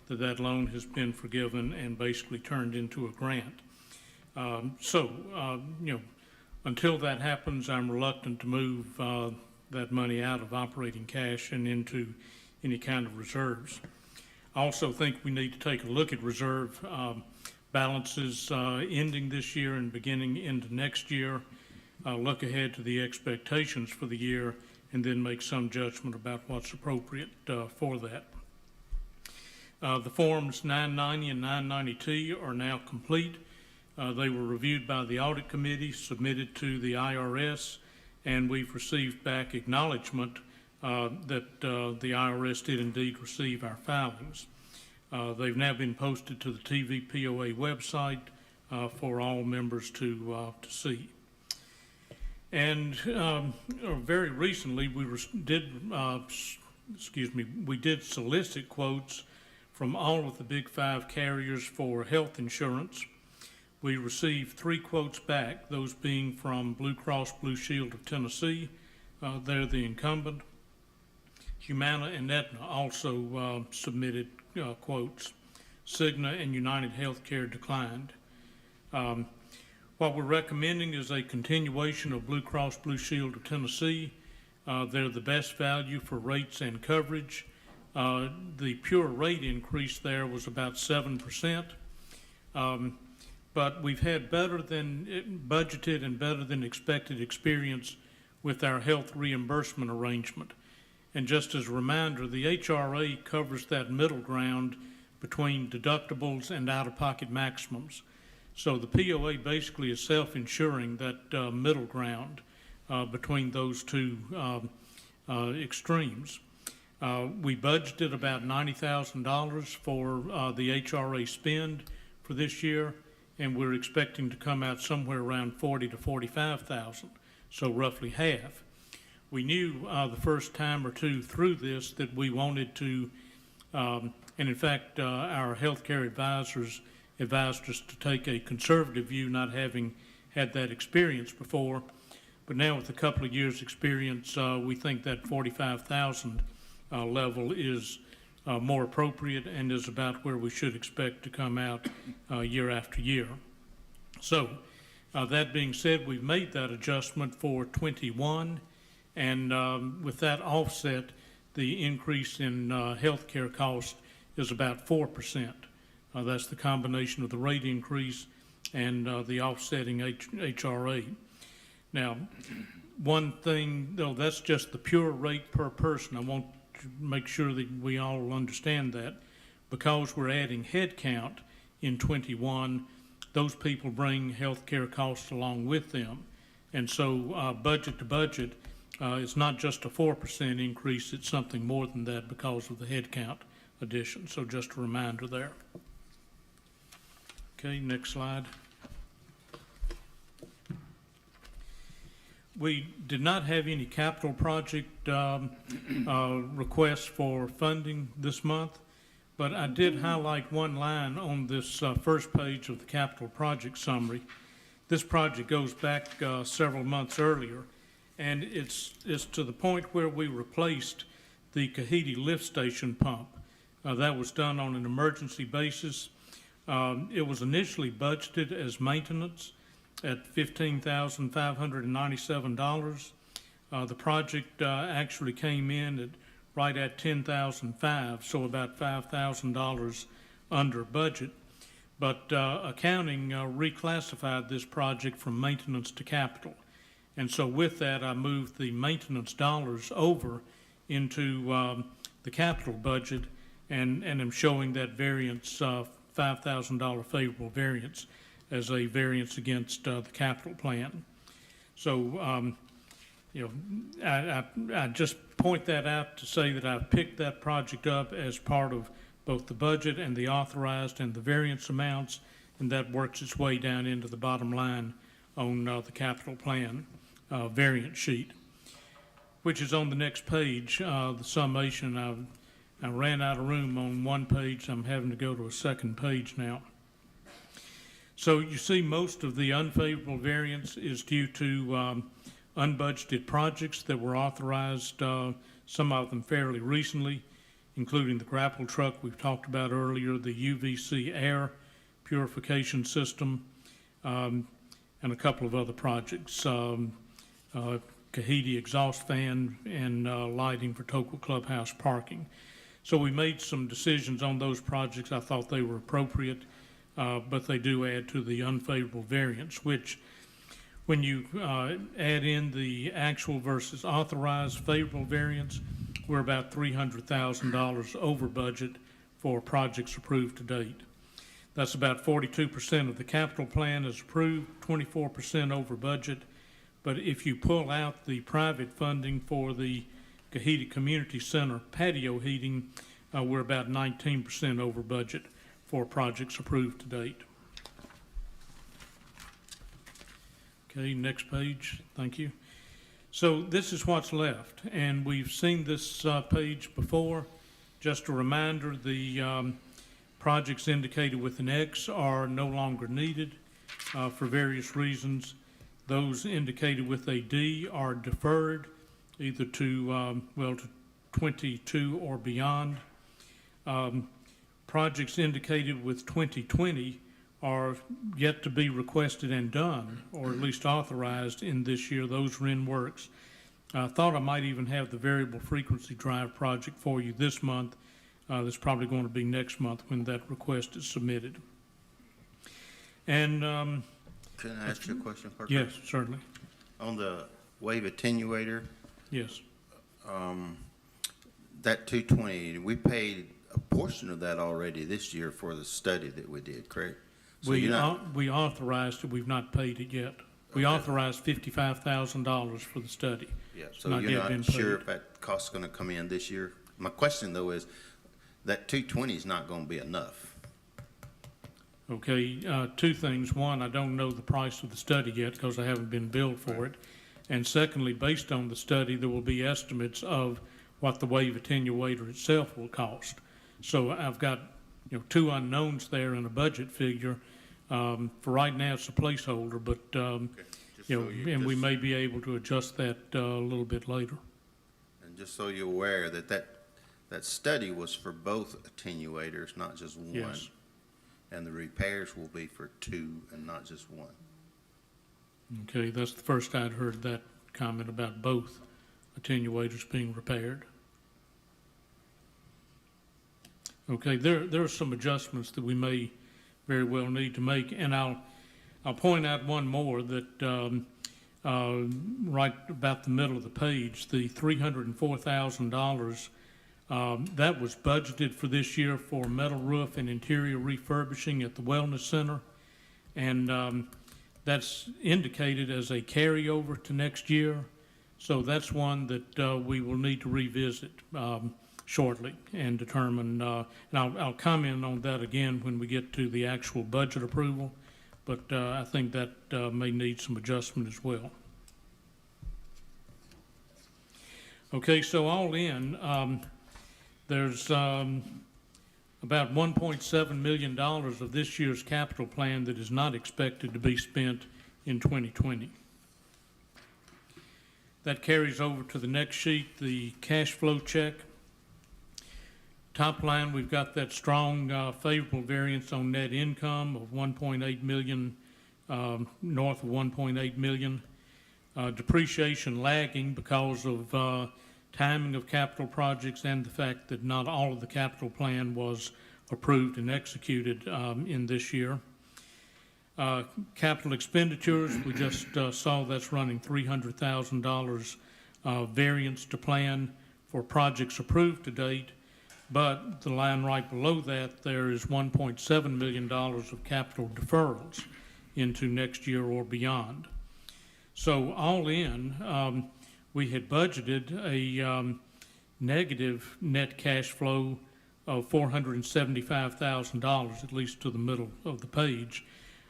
that loan has been forgiven and basically turned into a grant. Until that happens, I'm reluctant to move that money out of operating cash and into any kind of reserves. I also think we need to take a look at reserve balances ending this year and beginning into next year, look ahead to the expectations for the year, and then make some judgment about what's appropriate for that. The forms 990 and 990T are now complete. They were reviewed by the audit committee, submitted to the IRS, and we've received back acknowledgement that the IRS did indeed receive our filings. They've now been posted to the TVPOA website for all members to see. And very recently, we did solicit quotes from all of the big 5 carriers for health insurance. We received 3 quotes back, those being from Blue Cross Blue Shield of Tennessee. They're the incumbent. Humana and Aetna also submitted quotes. Cigna and United Healthcare declined. What we're recommending is a continuation of Blue Cross Blue Shield of Tennessee. They're the best value for rates and coverage. The pure rate increase there was about 7%. But we've had better than budgeted and better than expected experience with our health reimbursement arrangement. And just as a reminder, the HRA covers that middle ground between deductibles and out-of-pocket maximums. So the POA basically is self-insuring that middle ground between those two extremes. We budgeted about $90,000 for the HRA spend for this year, and we're expecting to come out somewhere around $40,000 to $45,000, so roughly half. We knew the first time or two through this that we wanted to, and in fact, our healthcare advisors advised us to take a conservative view, not having had that experience before. But now with a couple of years' experience, we think that 45,000 level is more appropriate and is about where we should expect to come out year after year. So that being said, we've made that adjustment for 21, and with that offset, the increase in healthcare cost is about 4%. That's the combination of the rate increase and the offsetting HRA. Now, one thing, though, that's just the pure rate per person. I want to make sure that we all understand that. Because we're adding head count in 21, those people bring health care costs along with them. And so budget to budget, it's not just a 4% increase, it's something more than that because of the head count addition. So just a reminder there. Okay, next slide. We did not have any capital project requests for funding this month, but I did highlight one line on this first page of the capital project summary. This project goes back several months earlier, and it's to the point where we replaced the Kahidi lift station pump. That was done on an emergency basis. It was initially budgeted as maintenance at $15,597. The project actually came in at right at $10,500, so about $5,000 under budget. But accounting reclassified this project from maintenance to capital. And so with that, I moved the maintenance dollars over into the capital budget and am showing that variance, $5,000 favorable variance, as a variance against the capital plan. So, I just point that out to say that I've picked that project up as part of both the budget and the authorized and the variance amounts, and that works its way down into the bottom line on the capital plan variance sheet, which is on the next page, the summation. I ran out of room on one page. I'm having to go to a second page now. So you see most of the unfavorable variance is due to unbudgeted projects that were authorized, some of them fairly recently, including the grapple truck we've talked about earlier, the UVC air purification system, and a couple of other projects, Kahidi exhaust fan and lighting for Tokel Clubhouse parking. So we made some decisions on those projects. I thought they were appropriate. But they do add to the unfavorable variance, which when you add in the actual versus authorized favorable variance, we're about $300,000 over budget for projects approved to date. That's about 42% of the capital plan is approved, 24% over budget. But if you pull out the private funding for the Kahidi Community Center patio heating, we're about 19% over budget for projects approved to date. Okay, next page, thank you. So this is what's left, and we've seen this page before. Just a reminder, the projects indicated with an X are no longer needed for various reasons. Those indicated with a D are deferred, either to, to 22 or beyond. Projects indicated with 2020 are yet to be requested and done, or at least authorized in this year. Those are in works. I thought I might even have the variable frequency drive project for you this month. That's probably going to be next month when that request is submitted. And, Can I ask you a question, Parker? yes, certainly, On the wave attenuator, yes. that 220, we paid a portion of that already this year for the study that we did, correct? So We, you're not, we authorized it, we've not paid it yet. We Okay. authorized $55,000 for the study. yeah, so not you're yet been not sure paid. if that cost's gonna come in this year? My question though is, that 220 is not gonna be enough. Okay, two things. One, I don't know the price of the study yet because I haven't been billed for it. And secondly, based on the study, there will be estimates of what the wave attenuator itself will cost. So I've got, two unknowns there and a budget figure. For right now, it's a placeholder, but, Just so you- and we just- may be able to adjust that a little bit later. And just so you're aware that study was for both attenuators, not just one. Yes. And the repairs will be for two and not just one. Okay, that's the first I'd heard that comment about both attenuators being repaired. Okay, there are some adjustments that we may very well need to make, and I'll point out one more that, right about the middle of the page, the $304,000, that was budgeted for this year for metal roof and interior refurbishing at the Wellness Center. And, that's indicated as a carryover to next year. So that's one that we will need to revisit shortly and determine, and I'll comment on that again when we get to the actual budget approval, but I think that may need some adjustment as well. Okay, so all in, there's about $1.7 million of this year's capital plan that is not expected to be spent in 2020. That carries over to the next sheet, the cash flow check. Top line, we've got that strong favorable variance on net income of 1.8 million, north of 1.8 million. Depreciation lagging because of timing of capital projects and the fact that not all of the capital plan was approved and executed in this year. Capital expenditures, we just saw that's running $300,000 variance to plan for projects approved to date, but the line right below that, there is $1.7 million of capital deferrals into next year or beyond. So all in, we had budgeted a negative net cash flow of $475,000, at least to the middle of the page.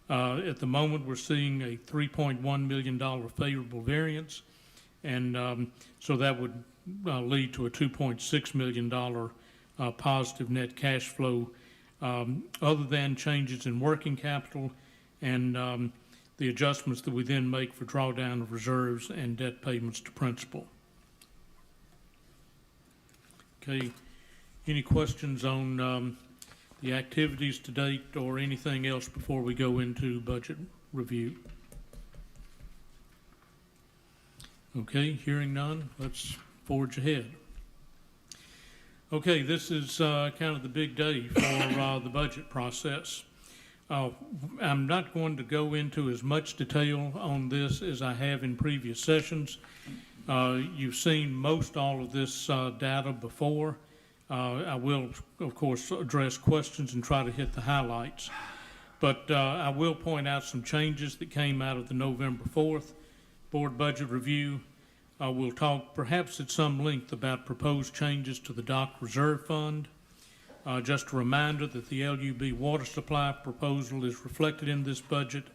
At the moment, we're seeing a $3.1 million favorable variance, and so that would lead to a $2.6 million positive net cash flow, other than changes in working capital and the adjustments that we then make for drawdown of reserves and debt payments to principal. Okay, any questions on the activities to date or anything else before we go into budget review? Okay, hearing none, let's forge ahead. Okay, this is kind of the big day for the budget process. I'm not going to go into as much detail on this as I have in previous sessions. You've seen most all of this data before. I will, of course, address questions and try to hit the highlights. But I will point out some changes that came out of the November 4th Board Budget Review. We'll talk perhaps at some length about proposed changes to the Dock Reserve Fund. Just a reminder that the LUB water supply proposal is reflected in this budget.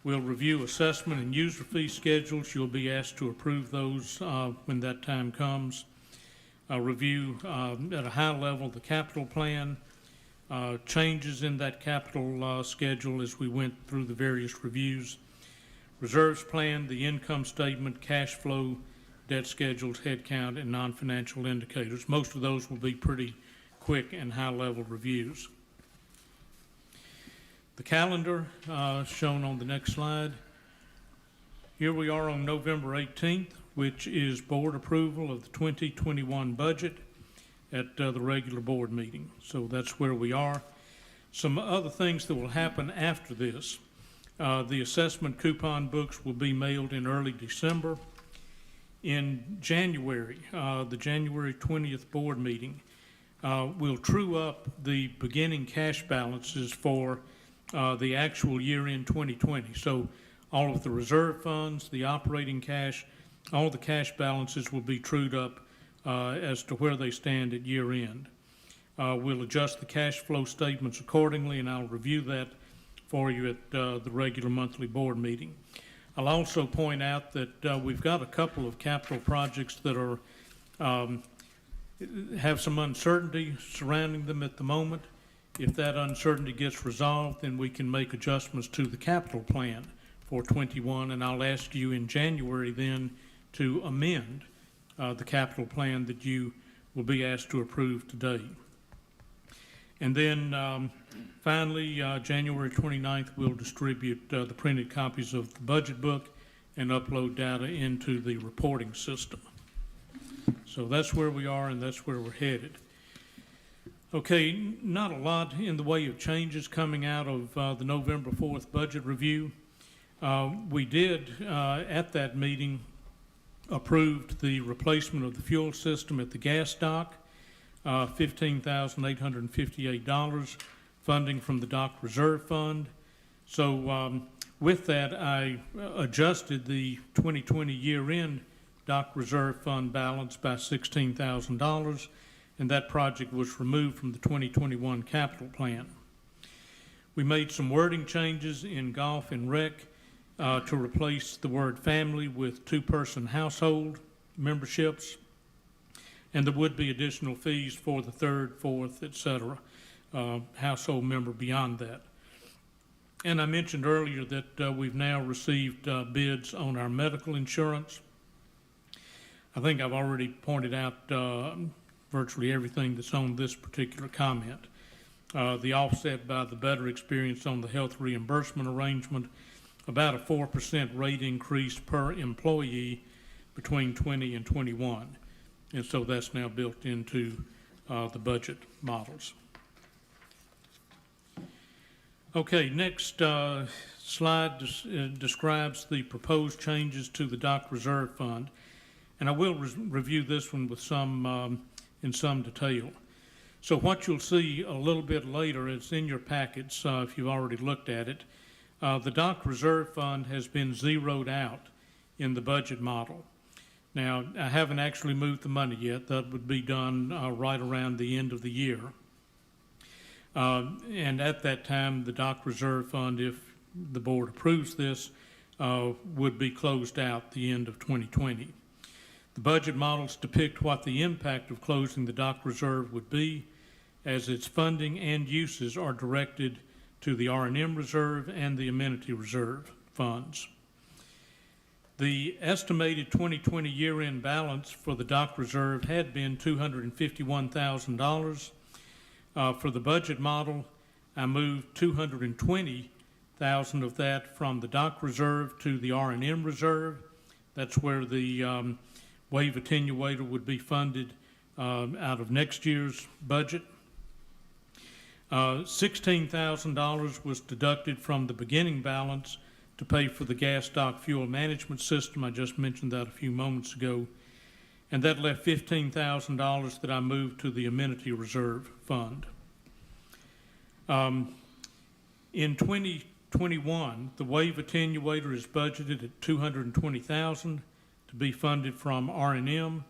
We'll review assessment and user fee schedules. You'll be asked to approve those when that time comes. Review at a high level the capital plan, changes in that capital schedule as we went through the various reviews. Reserves plan, the income statement, cash flow, debt schedules, headcount, and non-financial indicators. Most of those will be pretty quick and high-level reviews. The calendar shown on the next slide. Here we are on November 18th. which is board approval of the 2021 budget at the regular board meeting. So that's where we are. Some other things that will happen after this. The assessment coupon books will be mailed in early December. In January, the January 20th board meeting, we'll true up the beginning cash balances for the actual year-end 2020. So all of the reserve funds, the operating cash, all the cash balances will be trued up as to where they stand at year-end. We'll adjust the cash flow statements accordingly, and I'll review that for you at the regular monthly board meeting. I'll also point out that we've got a couple of capital projects that are have some uncertainty surrounding them at the moment. If that uncertainty gets resolved, then we can make adjustments to the capital plan for 21, and I'll ask you in January then to amend the capital plan that you will be asked to approve today. And then finally, January 29th, we'll distribute the printed copies of the budget book and upload data into the reporting system. So that's where we are, and that's where we're headed. Okay, not a lot in the way of changes coming out of the November 4th budget review. We did, at that meeting, approved the replacement of the fuel system at the gas dock, $15,858, funding from the dock reserve fund. So with that, I adjusted the 2020 year-end dock reserve fund balance by $16,000, and that project was removed from the 2021 capital plan. We made some wording changes in golf and rec to replace the word family with two-person household memberships, and there would be additional fees for the third, fourth, etc. Household member beyond that. And I mentioned earlier that we've now received bids on our medical insurance. I think I've already pointed out virtually everything that's on this particular comment. The offset by the better experience on the health reimbursement arrangement, about a 4% rate increase per employee between 20 and 21. And so that's now built into the budget models. Okay, next slide describes the proposed changes to the dock reserve fund. And I will review this one with in some detail. So what you'll see a little bit later, it's in your packets if you've already looked at it. The dock reserve fund has been zeroed out in the budget model. Now, I haven't actually moved the money yet. That would be done right around the end of the year. And at that time, the dock reserve fund, if the board approves this, would be closed out the end of 2020. The budget models depict what the impact of closing the dock reserve would be, as its funding and uses are directed to the R&M reserve and the amenity reserve funds. The estimated 2020 year-end balance for the dock reserve had been $251,000. For the budget model, I moved $220,000 of that from the dock reserve to the R&M reserve. That's where the wave attenuator would be funded out of next year's budget. $16,000 was deducted from the beginning balance to pay for the gas dock fuel management system. I just mentioned that a few moments ago. And that left $15,000 that I moved to the amenity reserve fund. In 2021, the wave attenuator is budgeted at $220,000 to be funded from R&M.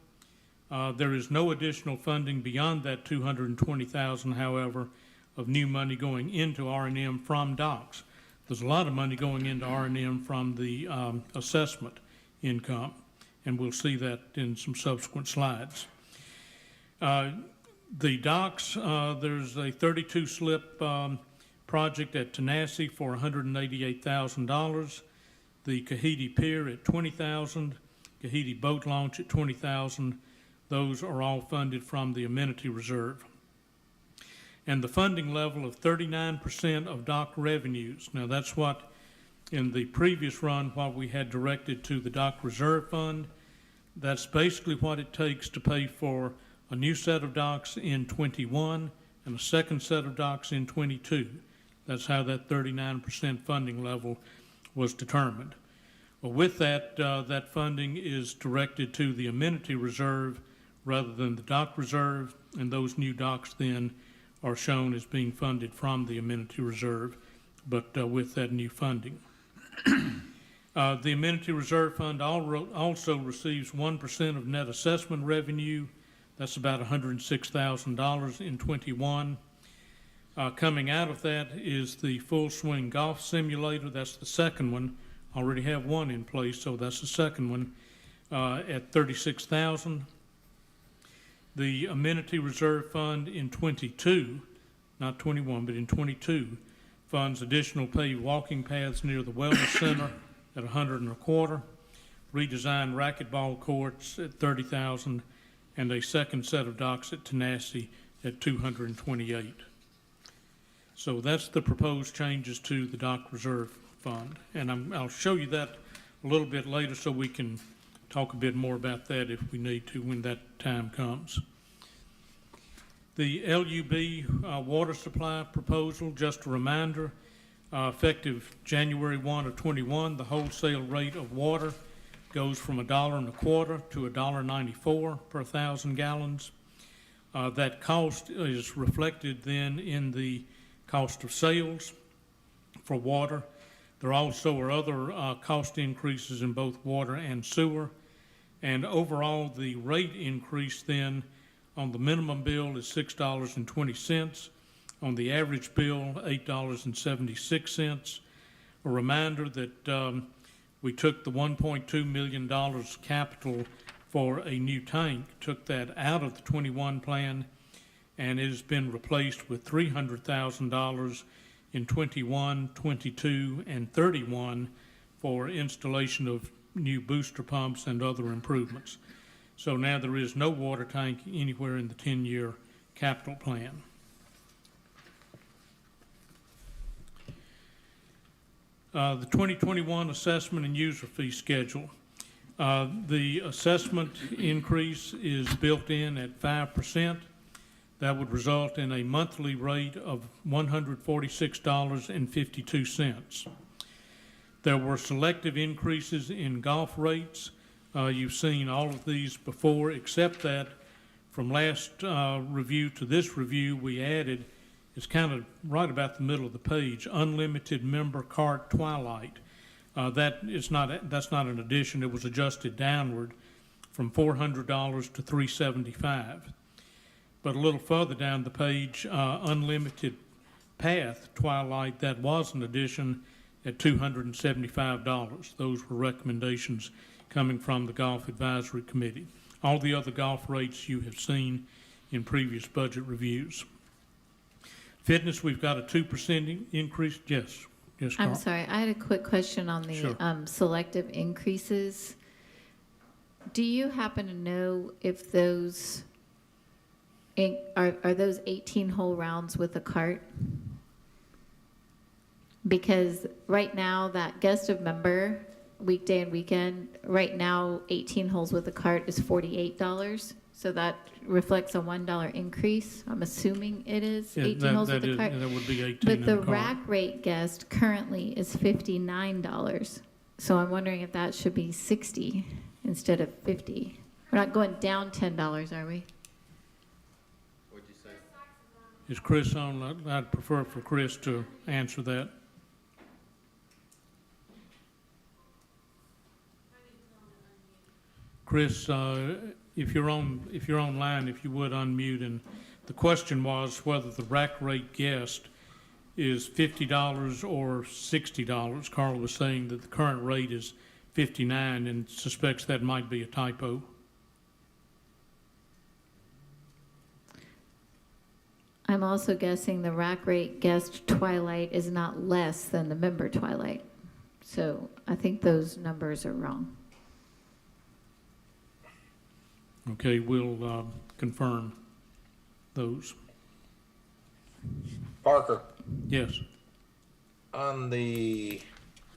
There is no additional funding beyond that $220,000, however, of new money going into R&M from docks. There's a lot of money going into R&M from the assessment income, and we'll see that in some subsequent slides. The docks, there's a 32-slip project at Tanasi for $188,000. The Kahiti Pier at $20,000. Kahiti Boat Launch at $20,000. Those are all funded from the amenity reserve. And the funding level of 39% of dock revenues. Now that's what, in the previous run, what we had directed to the dock reserve fund. That's basically what it takes to pay for a new set of docks in '21 and a second set of docks in '22. That's how that 39% funding level was determined. Well, with that, that funding is directed to the amenity reserve rather than the dock reserve, and those new docks then are shown as being funded from the amenity reserve, but with that new funding. The amenity reserve fund also receives 1% of net assessment revenue. That's about $106,000 in '21. Coming out of that is the full swing golf simulator. That's the second one. Already have one in place, so that's the second one at $36,000. The amenity reserve fund in '22, not '21, but in '22, funds additional paved walking paths near the wellness center at $125,000, redesigned racquetball courts at $30,000, and a second set of docks at Tenasseee at $228,000. So that's the proposed changes to the dock reserve fund, and I'll show you that a little bit later so we can talk a bit more about that if we need to when that time comes. The LUB water supply proposal, just a reminder, effective January 1 of '21, the wholesale rate of water goes from $1.25 to $1.94 per 1,000 gallons. That cost is reflected then in the cost of sales for water. There also are other cost increases in both water and sewer. And overall, the rate increase then on the minimum bill is $6.20. On the average bill, $8.76. A reminder that we took the $1.2 million capital for a new tank, took that out of the '21 plan, and it has been replaced with $300,000 in '21, '22, and '31 for installation of new booster pumps and other improvements. So now there is no water tank anywhere in the 10-year capital plan. The 2021 assessment and user fee schedule. The assessment increase is built in at 5%. That would result in a monthly rate of $146.52. There were selective increases in golf rates. You've seen all of these before, except that from last review to this review, we added, it's kind of right about the middle of the page, unlimited member cart twilight. That's not an addition. It was adjusted downward from $400 to $375. But a little further down the page, unlimited path twilight, that was an addition at $275. Those were recommendations coming from the Golf Advisory Committee. All the other golf rates you have seen in previous budget reviews. Fitness, we've got a 2% increase. Yes, yes, Carl. I'm sorry, I had a quick question on the Sure. Selective increases. Do you happen to know if those are those 18-hole rounds with a cart? Because right now, that guest of member, weekday and weekend, right now, 18 holes with a cart is $48. So that reflects a $1 increase. I'm assuming it is Yeah, 18 holes with a cart. that would be 18 But in the cart. rack rate guest currently is $59. So I'm wondering if that should be 60 instead of 50. We're not going down $10, are we? What'd you say? Is Chris on? I'd prefer for Chris to answer that. Chris, if you're online, if you would unmute. And the question was whether the rack rate guest is $50 or $60. Carl was saying that the current rate is $59 and suspects that might be a typo. I'm also guessing the rack rate guest twilight is not less than the member twilight. So I think those numbers are wrong. Okay, we'll confirm those. Parker, Yes. on the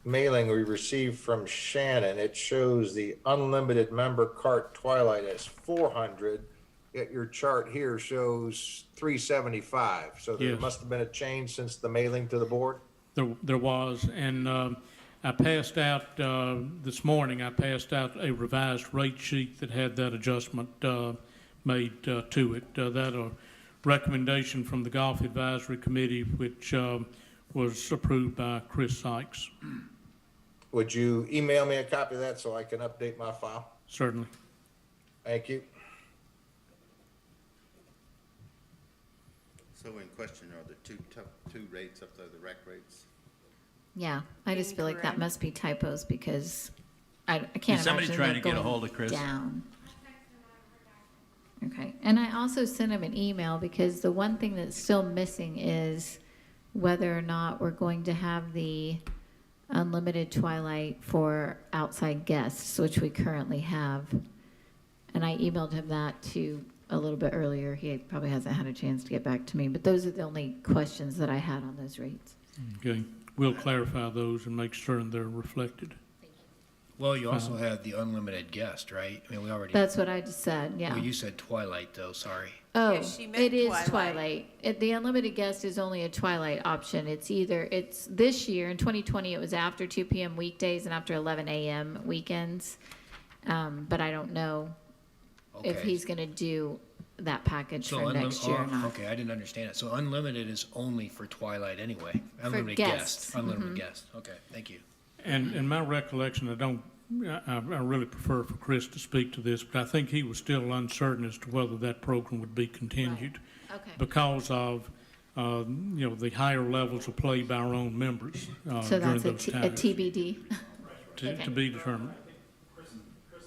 mailing we received from Shannon, it shows the unlimited member cart Twilight as 400, yet your chart here shows 375. So there Yes. must have been a change since the mailing to the board? There was, and I passed out, this morning, I passed out a revised rate sheet that had that adjustment made to it. That a recommendation from the Golf Advisory Committee, which was approved by Chris Sykes. Would you email me a copy of that so I can update my file? Certainly. Thank you. So in question, are the two rates up there, the rec rates? Yeah, I just feel like that Incorrect. must be typos because I can't Is somebody imagine trying them to get a going hold of Chris? down. Okay, and I also sent him an email because the one thing that's still missing is whether or not we're going to have the unlimited twilight for outside guests, which we currently have. And I emailed him that too a little bit earlier. He probably hasn't had a chance to get back to me, but those are the only questions that I had on those rates. Okay, we'll clarify those and make sure they're reflected. Well, you also have the unlimited guest, right? I mean, we already. That's what I just said, yeah. Well, you said Twilight, though, sorry. Oh, Yeah, she meant it is Twilight. Twilight. The unlimited guest is only a Twilight option. It's this year, in 2020, it was after 2 p.m. weekdays and after 11 a.m. weekends. But I don't know if Okay. he's gonna do that package So for next year or not. okay, I didn't understand it. So unlimited is only for Twilight anyway. Unlimited guests. Unlimited guest. Okay, thank you. And in my recollection, I really prefer for Chris to speak to this, but I think he was still uncertain as to whether that program would be continued Okay, because of, the higher levels of play by our own members so during that's a those T- a times. TBD. To be determined. Chris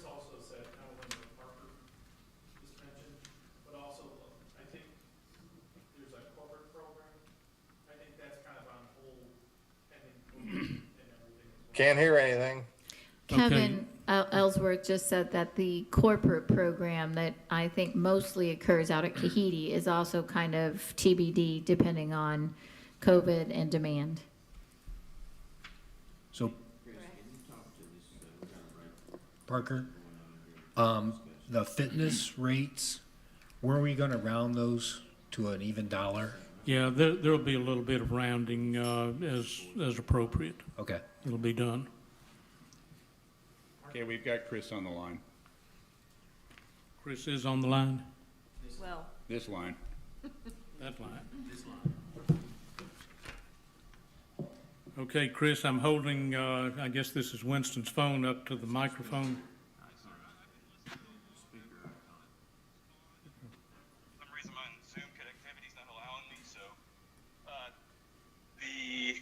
also said, kind of what Parker just mentioned, but also, I think there's a corporate program. I think that's kind of on hold pending COVID and everything as well. Can't hear anything. Kevin Ellsworth just said that the corporate program that I think mostly occurs out at Kahidi is also kind of TBD depending on COVID and demand. So, Parker, the fitness rates, were we gonna round those to an even dollar? Yeah, there'll be a little bit of rounding as appropriate. Okay. It'll be done. Okay, we've got Chris on the line. Chris is on the line? Well, This line. That line. Okay, Chris, I'm holding, I guess this is Winston's phone up to the microphone. For some reason my Zoom connectivity's not allowing me, so the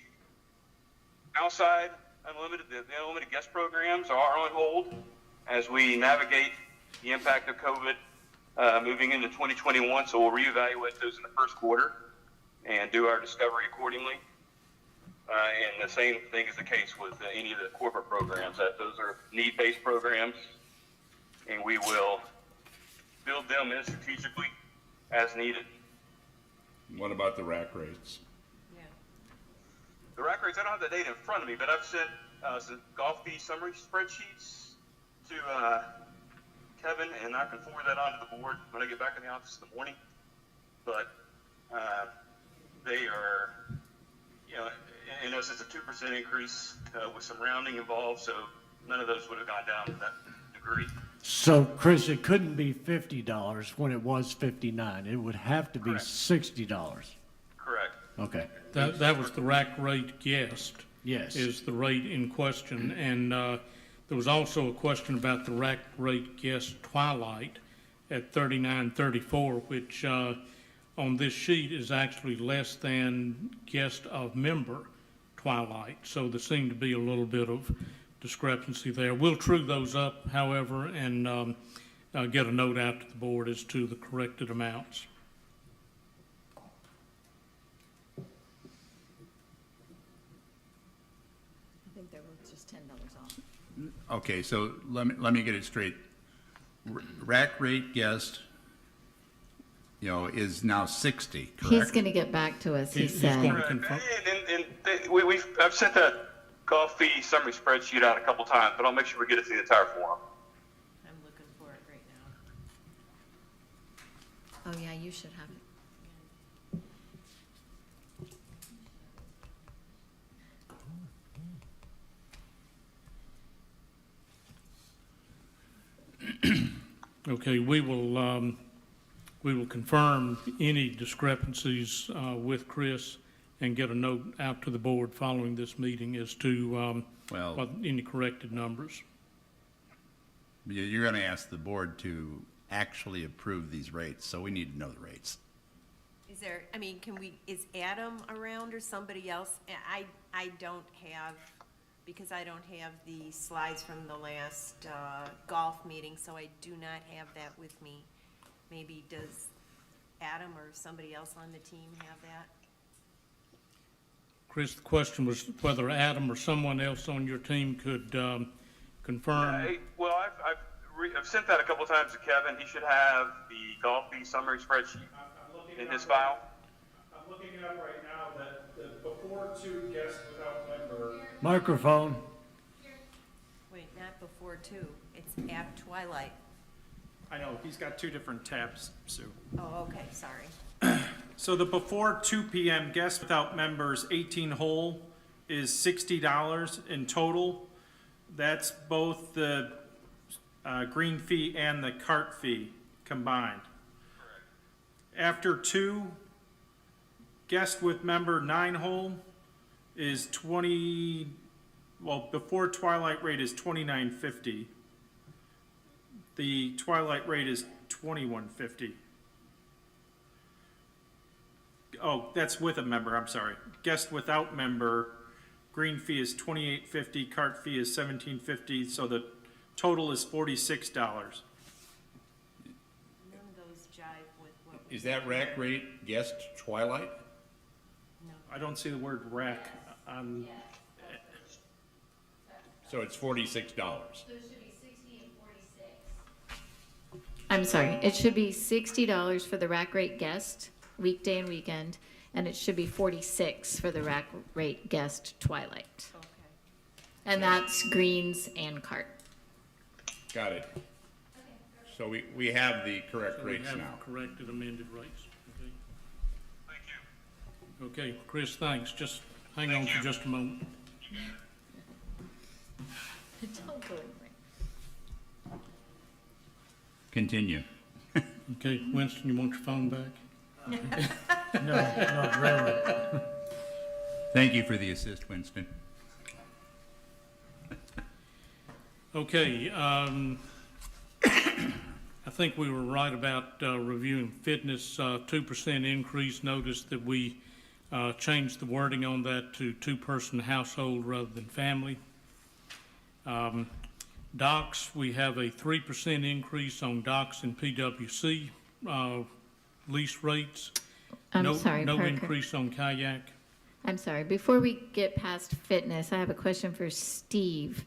outside the unlimited guest programs are on hold as we navigate the impact of COVID moving into 2021. So we'll reevaluate those in the first quarter and do our discovery accordingly. And the same thing is the case with any of the corporate programs. That those are need-based programs, and we will build them in strategically as needed. What about the rack rates? The rack rates, I don't have the data in front of me, but I've sent some golf fee summary spreadsheets to Kevin, and I can forward that on to the board when I get back in the office in the morning. But they are, in essence, a 2% increase with some rounding involved, so none of those would have gone down to that degree. So, Chris, it couldn't be $50 when it was $59. It would have to be Correct. $60. Correct. Okay. That was the rack rate guest. Yes. Is the rate in question. And there was also a question about the rack rate guest Twilight at $39.34, which on this sheet is actually less than guest of member Twilight. So there seemed to be a little bit of discrepancy there. We'll true those up, however, and get a note out to the board as to the corrected amounts. I think they were just $10 off. Okay, so let me get it straight. Rack rate guest, is now 60, correct? He's gonna get back to us, he He's said. going to Correct. confirm. And I've sent golf fee summary spreadsheet out a couple times, but I'll make sure we get it to the entire forum. I'm looking for it right now. Oh, yeah, you should have it. Okay, we will confirm any discrepancies with Chris and get a note out to the board following this meeting as to any corrected numbers. You're going to ask the board to actually approve these rates, so we need to know the rates. Is there, I mean, is Adam around or somebody else? I don't have, because I don't have the slides from the last golf meeting, so I do not have that with me. Maybe does Adam or somebody else on the team have that? Chris, the question was whether Adam or someone else on your team could confirm. Well, I've sent that a couple times to Kevin. He should have the golf fee summary spreadsheet in his file. I'm looking it up right now, that the before two guests without member. Microphone. Wait, not before two, it's at Twilight. I know, he's got two different tabs, Sue. Oh, okay, sorry. So the before 2 p.m. guests without members 18 hole is $60 in total. That's both the green fee and the cart fee combined. After 2, guest with member 9 hole is before twilight rate is $29.50. The twilight rate is $21.50. Oh, that's with a member, I'm sorry. Guest without member, green fee is $28.50, cart fee is $17.50, so the total is $46. None of those jive with what we. Is that rack rate guest twilight? I don't see the word rack on, So it's $46. I'm sorry, it should be $60 for the rack rate guest, weekday and weekend, and it should be $46 for the rack rate guest twilight. Okay. And that's greens and cart. Got it. So we have the correct So we rates have now. corrected amended rates. Okay. Thank you. Okay, Chris, thanks. Just hang on for just a moment. Don't go anywhere. Continue. Okay, Winston, you want your phone back? No, not really. Thank you for the assist, Winston. Okay, I think we were right about reviewing fitness, 2% increase. Notice that we changed the wording on that to 2-person household rather than family. Docks, we have a 3% increase on docks and PWC lease rates. I'm sorry, No Parker. increase on kayak. I'm sorry, before we get past fitness, I have a question for Steve.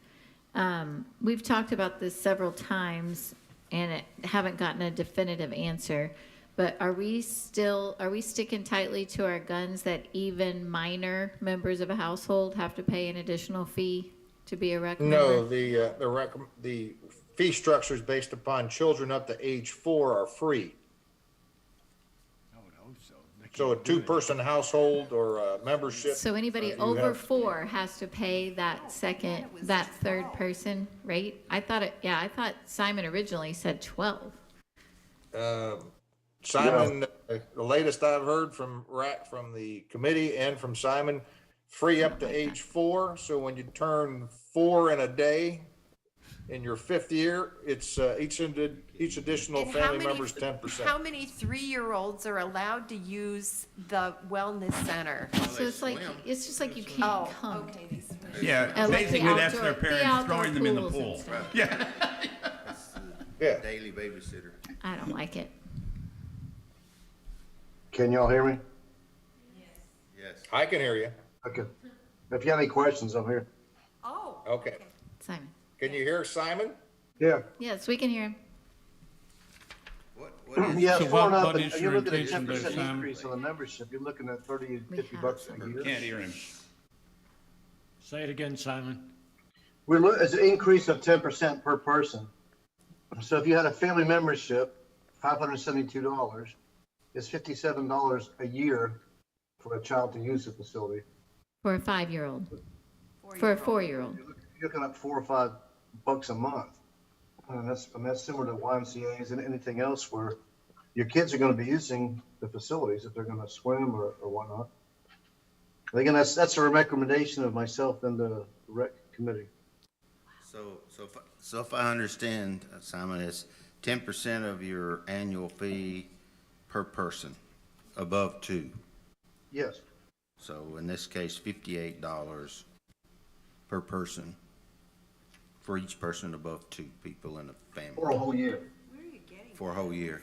We've talked about this several times and haven't gotten a definitive answer, but are we sticking tightly to our guns that even minor members of a household have to pay an additional fee to be a rec member? No, the fee structure is based upon children up to age 4 are free. I would hope so. So a 2-person household or a membership. So anybody you over have- 4 has to pay that third person rate? I thought Simon originally said 12. Simon, the latest I've heard from the committee and from Simon, free up to age 4. So when you turn 4 in a day in your 5th year, it's each additional And how family many- member's 10%. How many 3-year-olds are allowed to use the wellness center? So it's just like you can't Oh, come. okay. these- Yeah, like the basically that's their outdoor- the parents outdoor throwing them in the pools and pool. stuff. Yeah. Yeah. Daily babysitter. I don't like it. Can y'all hear me? Yes. I can hear you. Okay. If you have any questions, I'm here. Oh. Okay. Simon. Can you hear Simon? Yeah. Yes, we can hear him. What is? Yeah, So it's what- going up, what and is you're your looking at intention there, 10% Simon? increase on the membership. You're looking at 30 to We 50 have bucks a some. year. Can't hear him. Say it again, Simon. It's an increase of 10% per person. So if you had a family membership, $572, it's $57 a year for a child to use the facility. For a 5-year-old. For a 4-year-old. You're looking at $4 or $5 a month. And that's similar to YMCA's and anything else where your kids are going to be using the facilities if they're going to swim or whatnot. Again, that's a recommendation of myself and the rec committee. So if I understand, Simon, it's 10% of your annual fee per person, above 2. Yes. So in this case, $58 per person for each person above 2 people in a family. For a whole year. Where are you getting? For a whole year.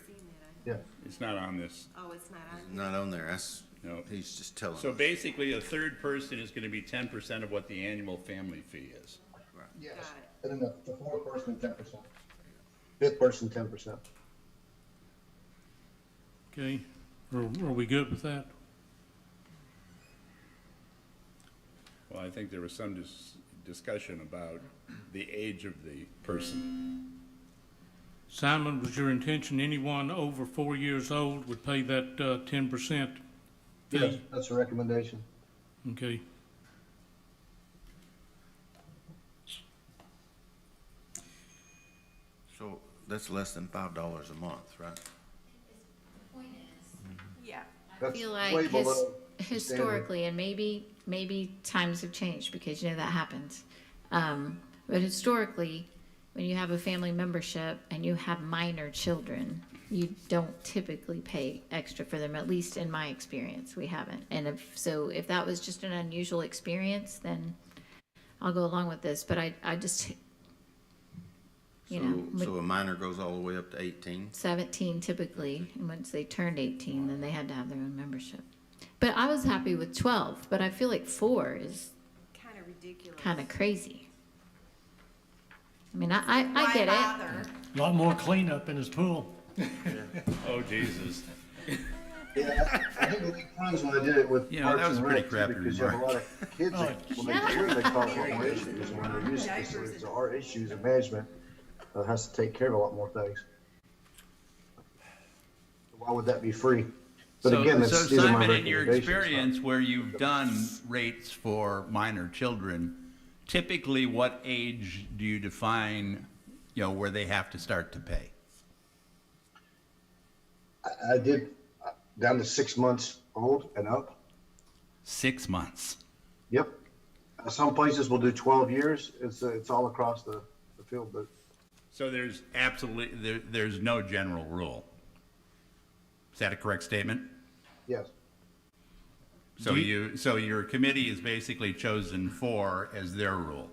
Yeah. It's not on this. Oh, it's not on. Not on there. That's, No. he's just telling us. So basically, a third person is gonna be 10% of what the annual family fee is. Yes. Got it. And then the 4th person, 10%. 5th person, 10%. Okay, are we good with that? Well, I think there was some discussion about the age of the person. Simon, was your intention anyone over 4 years old would pay that 10% fee? Yes, that's a recommendation. Okay. So that's less than $5 a month, right? Yeah. I That's feel way like below the historically, and maybe times have changed because, that happens. But historically, when you have a family membership and you have minor children, you don't typically pay extra for them, at least in my experience, we haven't. And if that was just an unusual experience, then I'll go along with this, but I just, So a minor goes all the way up to 18? 17 typically, and once they turned 18, then they had to have their own membership. But I was happy with 12, but I feel like 4 is Kind of ridiculous. kind of crazy. I mean, I Why get it. bother? A lot more cleanup in his pool. Oh, Jesus. Yeah, I think it was fun when I did it with You know, that Parks was a and pretty Rec, crappy because you have a remark. lot of kids that, when they get here, they cause a lot more issues. And when they're used to facilities, there are issues, and management has to take care of a lot more things. Why would that be free? But So, again, so these are my Simon, in your recommendations. experience where you've done rates for minor children, typically what age do you define, where they have to start to pay? I did down to 6 months old and up. 6 months. Yep. Some places will do 12 years. It's all across the field, but So there's absolutely, there's no general rule. Is that a correct statement? yes. So so your committee has basically chosen 4 as their rule.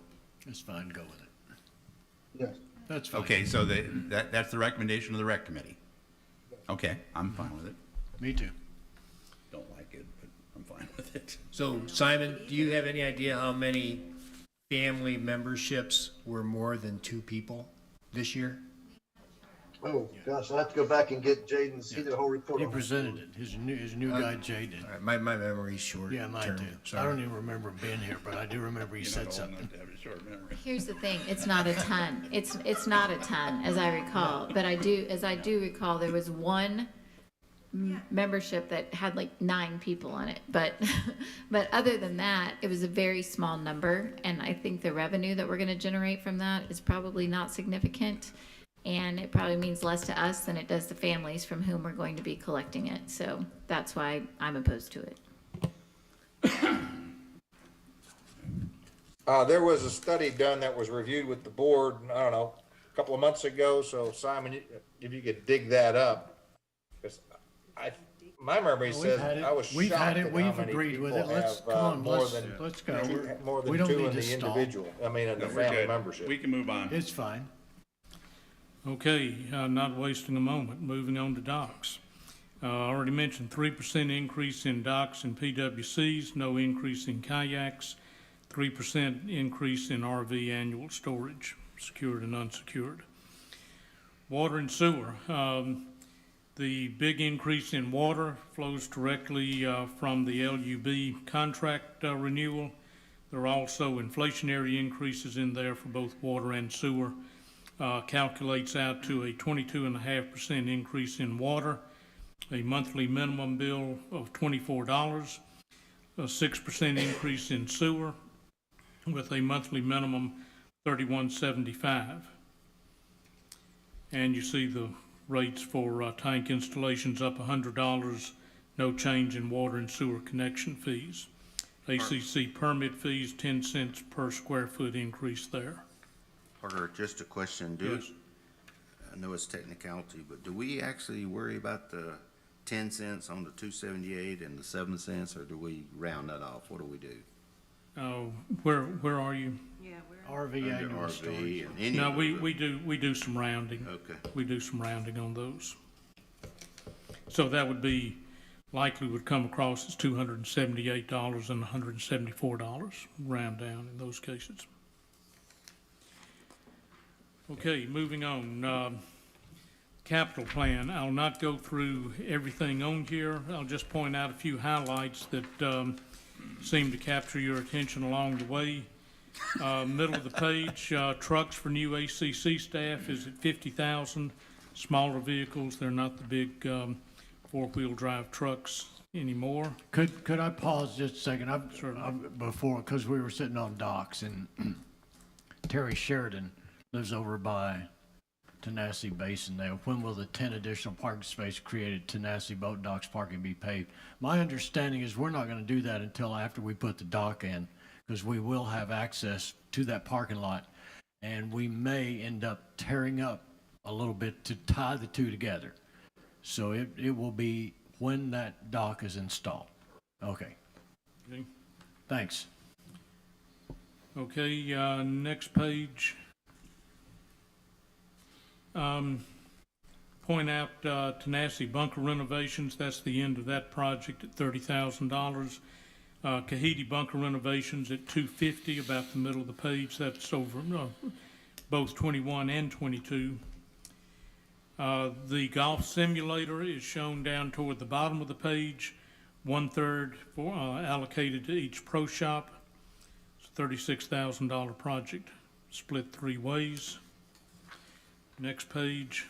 That's fine, go with it. Yes. That's fine. Okay, so that's the recommendation of the rec committee. Okay, I'm fine with it. Me too. Don't like it, but I'm fine with it. So Simon, do you have any idea how many family memberships were more than 2 people this year? Oh, gosh, I'll have to go back and get Jaden's, he did a whole report He on it. presented it. His new guy, Jay, did. All right, my memory's short. Yeah, mine term, too. sorry. I don't even remember him being here, but I do remember he said something. To have a short memory. Here's the thing, it's not a ton. It's not a ton, as I recall. But I do recall, there was one membership that had like 9 people on it. But other than that, it was a very small number. And I think the revenue that we're going to generate from that is probably not significant. And it probably means less to us than it does to families from whom we're going to be collecting it. So that's why I'm opposed to it. There was a study done that was reviewed with the board, I don't know, a couple of months ago. So Simon, if you could dig that up, because my memory says I was shocked We've had at it, how we've many agreed with people it. Let's, have, come on, more let's than go. more We than don't 2 need in to the stall. individual. I mean, in the We're family good. membership. We can move on. It's fine. Okay, not wasting a moment, moving on to docks. I already mentioned 3% increase in docks and PWCs, no increase in kayaks, 3% increase in RV annual storage, secured and unsecured. Water and sewer. The big increase in water flows directly from the LUB contract renewal. There are also inflationary increases in there for both water and sewer. Calculates out to a 22.5% increase in water, a monthly minimum bill of $24, a 6% increase in sewer, with a monthly minimum $31.75. And you see the rates for tank installations up $100, no change in water and sewer connection fees. ACC permit fees, 10 cents per square foot increase there. Parker, just a question. Yes. I know it's technicality, but do we actually worry about the 10 cents on the 278 and the 7 cents, or do we round that off? What do we do? Where are you? Yeah, RV Under annual RV storage. and any No, of we do some rounding. Okay. We do some rounding on those. So that would be, likely would come across as $278 and $174, round down in those cases. Okay, moving on. Capital plan. I'll not go through everything on here. I'll just point out a few highlights that seem to capture your attention along the way. Middle of the page, trucks for new ACC staff is at 50,000. Smaller vehicles, they're not the big four-wheel drive trucks anymore. Could I pause just a second? Before, because we were sitting on docks, and Terry Sheridan lives over by Tenasseee Basin there. When will the 10 additional parking spaces created at Tenasseee Boat Docks parking be paved? My understanding is we're not going to do that until after we put the dock in, because we will have access to that parking lot, and we may end up tearing up a little bit to tie the two together. So it will be when that dock is installed. Okay. Okay. Thanks. Okay, next page. Point out Tenasseee bunker renovations. That's the end of that project at $30,000. Kahidi bunker renovations at $250, about the middle of the page. That's over both 21 and 22. The golf simulator is shown down toward the bottom of the page. 1/3 allocated to each pro shop. It's a $36,000 project, split 3 ways. Next page.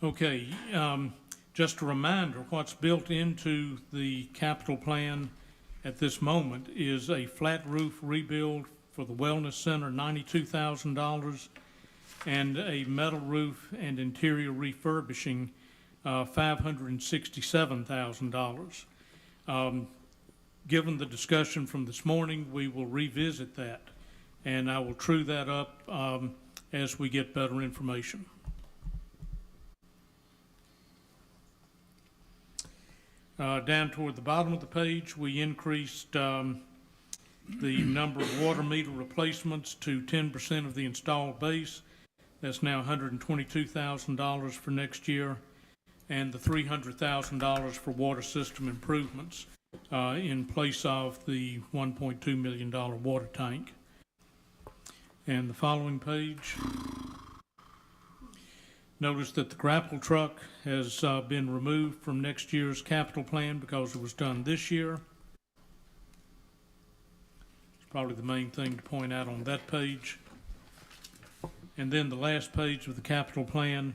Okay, just a reminder, what's built into the capital plan at this moment is a flat roof rebuild for the Wellness Center, $92,000, and a metal roof and interior refurbishing, $567,000. Given the discussion from this morning, we will revisit that, and I will true that up as we get better information. Down toward the bottom of the page, we increased the number of water meter replacements to 10% of the installed base. That's now $122,000 for next year, and the $300,000 for water system improvements in place of the $1.2 million water tank. And the following page, notice that the grapple truck has been removed from next year's capital plan because it was done this year. It's probably the main thing to point out on that page. And then the last page of the capital plan,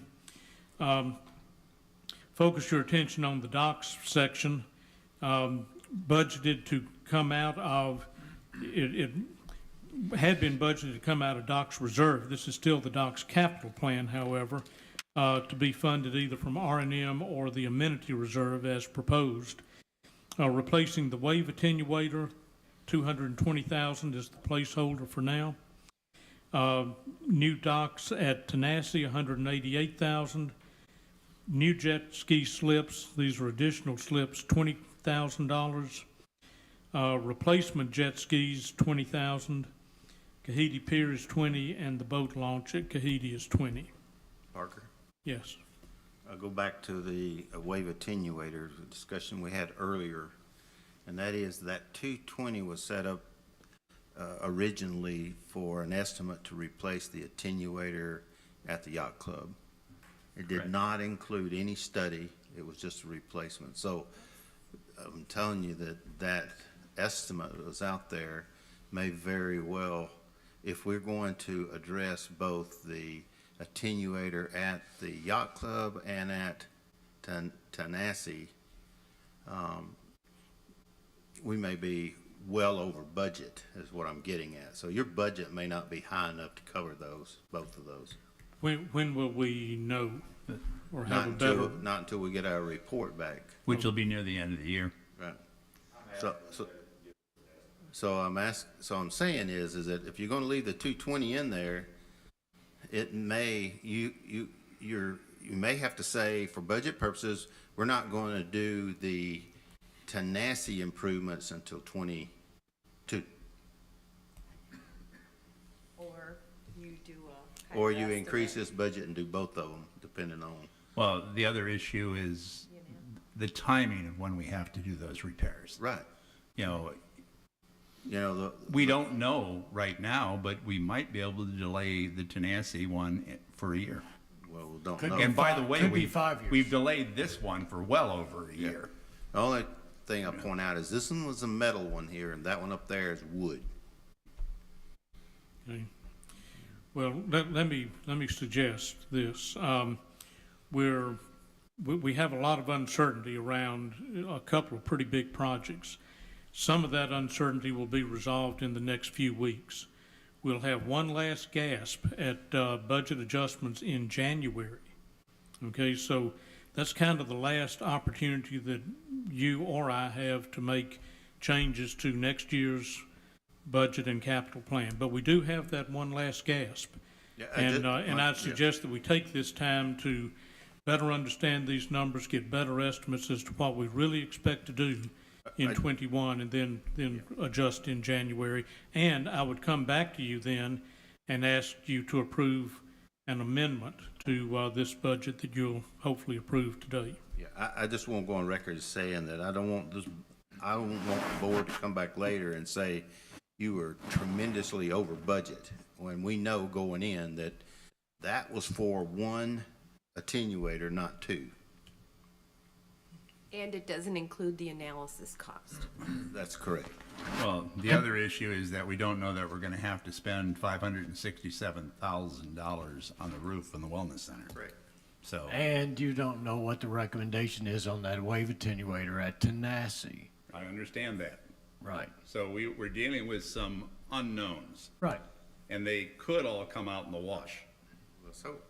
focus your attention on the docks section. Budgeted to come out of, it had been budgeted to come out of docks reserve. This is still the docks capital plan, however, to be funded either from R&M or the amenity reserve as proposed. Replacing the wave attenuator, $220,000 is the placeholder for now. New docks at Tenasseee, $188,000. New jet ski slips, these are additional slips, $20,000. Replacement jet skis, $20,000. Kahidi Pier is $20,000, and the boat launch at Kahidi is $20,000. Parker? Yes. I'll go back to the wave attenuator, the discussion we had earlier, and that is that 220 was set up originally for an estimate to replace the attenuator at the yacht club. It did not include any study. It was just a replacement. So I'm telling you that estimate that was out there may very well, if we're going to address both the attenuator at the yacht club and at Tanasi, we may be well over budget is what I'm getting at. So your budget may not be high enough to cover both of those. When will we know or have Not a better? not until we get our report back. Which will be near the end of the year. Right. So I'm saying is that if you're going to leave the 220 in there, it may you may have to say for budget purposes we're not going to do the Tanasi improvements until 22. Or you do a. Or you increase this budget and do both of them, depending on. Well, the other issue is the timing of when we have to do those repairs. Right. You know, we don't know right now, but we might be able to delay the Tanasi one for a year. Well, we don't Could know. be And by the way, could be 5 years. we've delayed this one for well over a year. The only thing I point out is this one was a metal one here, and that one up there is wood. Okay. Well, let me suggest this. We have a lot of uncertainty around a couple of pretty big projects. Some of that uncertainty will be resolved in the next few weeks. We'll have one last gasp at budget adjustments in January. Okay, so that's kind of the last opportunity that you or I have to make changes to next year's budget and capital plan. But we do have that one last gasp. Yeah, And I'd suggest that we take this time to better understand these numbers, get better estimates as to what we really expect to do in 21, and then adjust in January. And I would come back to you then and ask you to approve an amendment to this budget that you'll hopefully approve today. Yeah, I just won't go on record as saying that I don't want the board to come back later and say you were tremendously over budget, when we know going in that was for one attenuator, not two. And it doesn't include the analysis cost. That's correct. Well, the other issue is that we don't know that we're going to have to spend $567,000 on the roof in the wellness center. Right. So. And you don't know what the recommendation is on that wave attenuator at Tanasi. I understand that. Right. So we're dealing with some unknowns. Right. And they could all come out in the wash. Let's hope.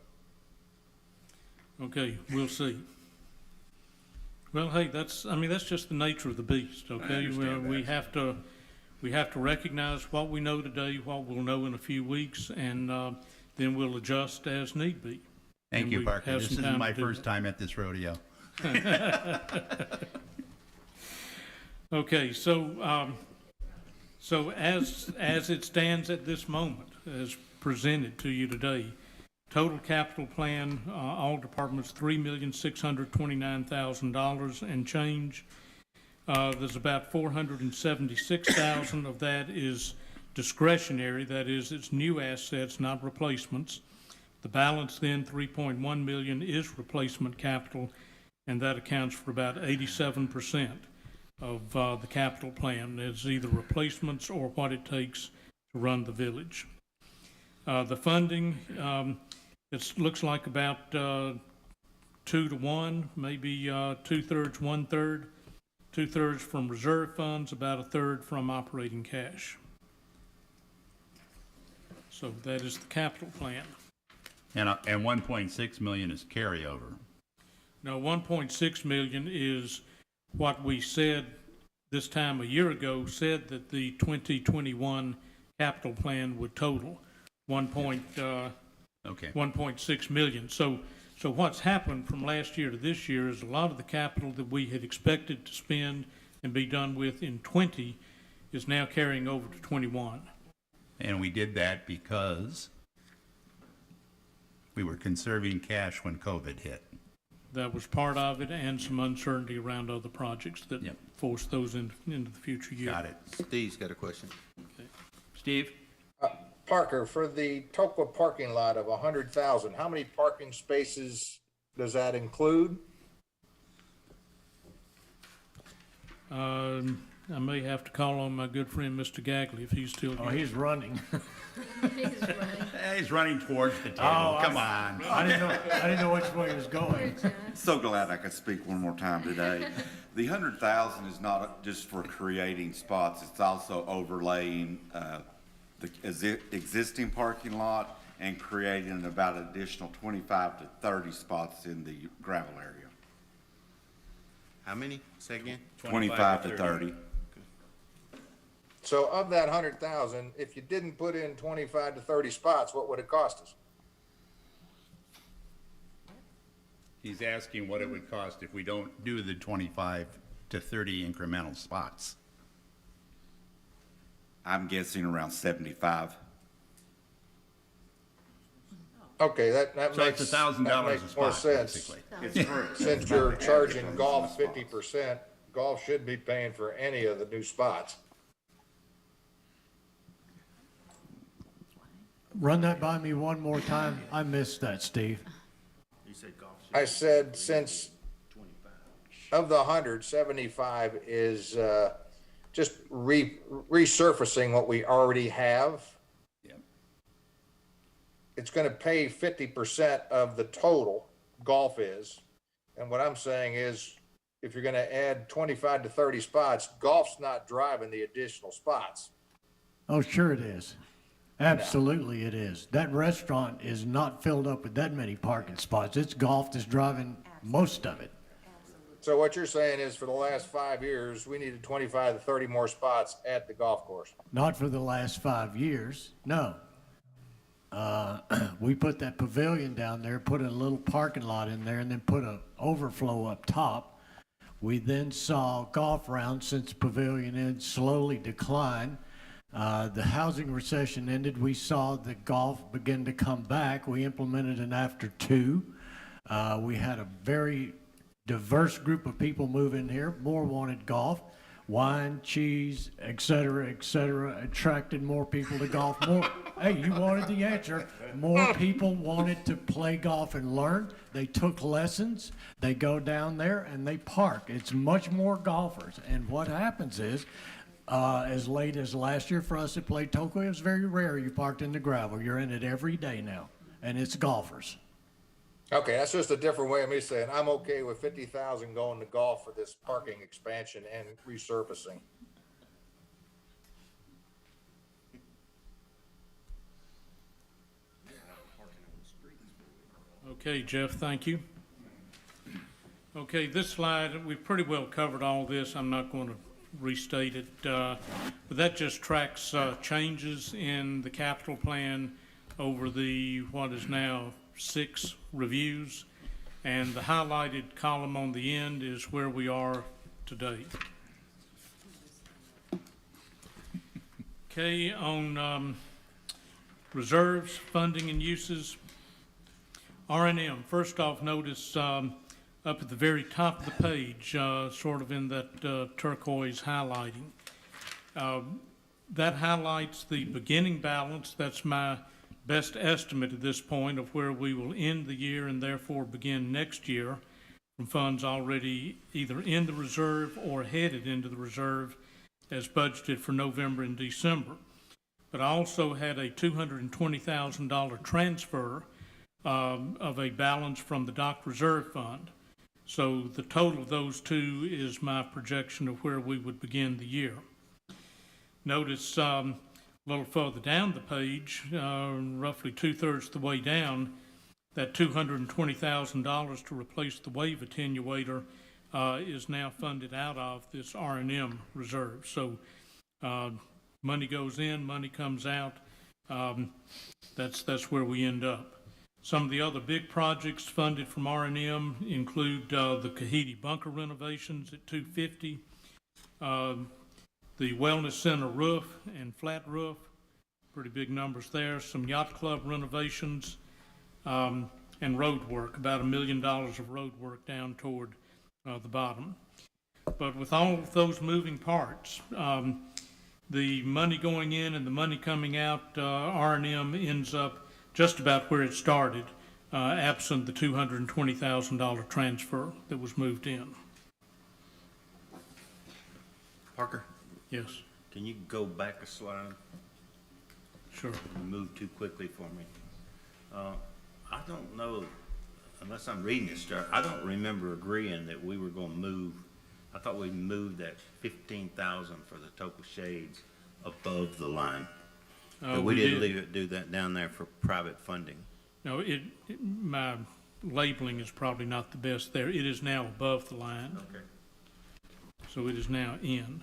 Okay, we'll see. Well, hey, that's just the nature of the beast, okay? understand We that. have to recognize what we know today, what we'll know in a few weeks, and then we'll adjust as need be. Thank And you, we Parker. have This some is time my to do first that. time at this rodeo. Okay, so as it stands at this moment, as presented to you today, total capital plan, all departments, $3,629,000 and change. There's about $476,000 of that is discretionary, that is, it's new assets, not replacements. The balance then, $3.1 million, is replacement capital, and that accounts for about 87% of the capital plan. It's either replacements or what it takes to run the village. The funding, it looks like about 2 to 1, maybe 2/3, 1/3. 2/3 from reserve funds, about 1/3 from operating cash. So that is the capital plan. And 1.6 million is carryover. Now, 1.6 million is what we said this time a year ago, said that the 2021 capital plan would total 1.6 million. So what's happened from last year to this year is a lot of the capital that we had expected to spend and be done with in 20 is now carrying over to 21. And we did that because we were conserving cash when COVID hit. That was part of it, and some uncertainty around other projects that forced those into the future year. Got it. Steve's got a question. Steve? Parker, for the Tokwa parking lot of 100,000, how many parking spaces does that include? I may have to call on my good friend Mr. Gagley if he's still Oh, here. he's running. He's running. He's running towards the table. Oh, Come on. I didn't know which way he was going. So glad I could speak one more time today. The 100,000 is not just for creating spots, it's also overlaying the existing parking lot and creating about an additional 25 to 30 spots in the gravel area. How many? Say again? 25 to 30. So of that 100,000, if you didn't put in 25 to 30 spots, what would it cost us? He's asking what it would cost if we don't do the 25 to 30 incremental spots. I'm guessing around 75. Okay, that So makes, it's $1,000 that a makes more spot, sense. basically. It's correct. Since you're charging golf 50%, golf should be paying for any of the new spots. Run that by me one more time. I missed that, Steve. I said since of the 100, 75 is just resurfacing what we already have. Yep. It's going to pay 50% of the total, golf is. And what I'm saying is, if you're going to add 25 to 30 spots, golf's not driving the additional spots. Oh, sure it is. Absolutely it is. That restaurant is not filled up with that many parking spots. It's golf that's driving most of it. So what you're saying is for the last 5 years, we needed 25 to 30 more spots at the golf course. Not for the last 5 years, no. We put that pavilion down there, put a little parking lot in there, and then put an overflow up top. We then saw golf rounds since the pavilion had slowly declined. The housing recession ended. We saw the golf begin to come back. We implemented an after two. We had a very diverse group of people move in here. More wanted golf, wine, cheese, et cetera, attracted more people to golf. More, hey, you wanted the answer. More people wanted to play golf and learn. They took lessons. They go down there and they park. It's much more golfers. And what happens is, as late as last year for us that played Tokyo, it was very rare you parked in the gravel. You're in it every day now, and it's golfers. Okay, that's just a different way of me saying I'm okay with 50,000 going to golf for this parking expansion and resurfacing. Okay, Jeff, thank you. Okay, this slide, we've pretty well covered all this. I'm not going to restate it, but that just tracks changes in the capital plan over the, what is now 6 reviews, and the highlighted column on the end is where we are today. Okay, on reserves, funding, and uses, R&M. First off, notice up at the very top of the page, sort of in that turquoise highlighting. That highlights the beginning balance. That's my best estimate at this point of where we will end the year and therefore begin next year from funds already either in the reserve or headed into the reserve as budgeted for November and December. But I also had a $220,000 transfer of a balance from the dock reserve fund. So the total of those two is my projection of where we would begin the year. Notice a little further down the page, roughly 2/3 the way down, that $220,000 to replace the wave attenuator is now funded out of this R&M reserve. So money goes in, money comes out. That's where we end up. Some of the other big projects funded from R&M include the Kahiti bunker renovations at $250, the Wellness Center roof and flat roof, pretty big numbers there, some yacht club renovations, and road work, about $1 million of road work down toward the bottom. But with all of those moving parts, the money going in and the money coming out, R&M ends up just about where it started, absent the $220,000 transfer that was moved in. Parker, Yes, can you go back a slide? sure. You moved too quickly for me. I don't know, unless I'm reading this, I don't remember agreeing that we were gonna move. I thought we moved that 15,000 for the total shades above the line. But we didn't do that down there for private funding. No, my labeling is probably not the best there. It is now above the line. Okay. So it is now in.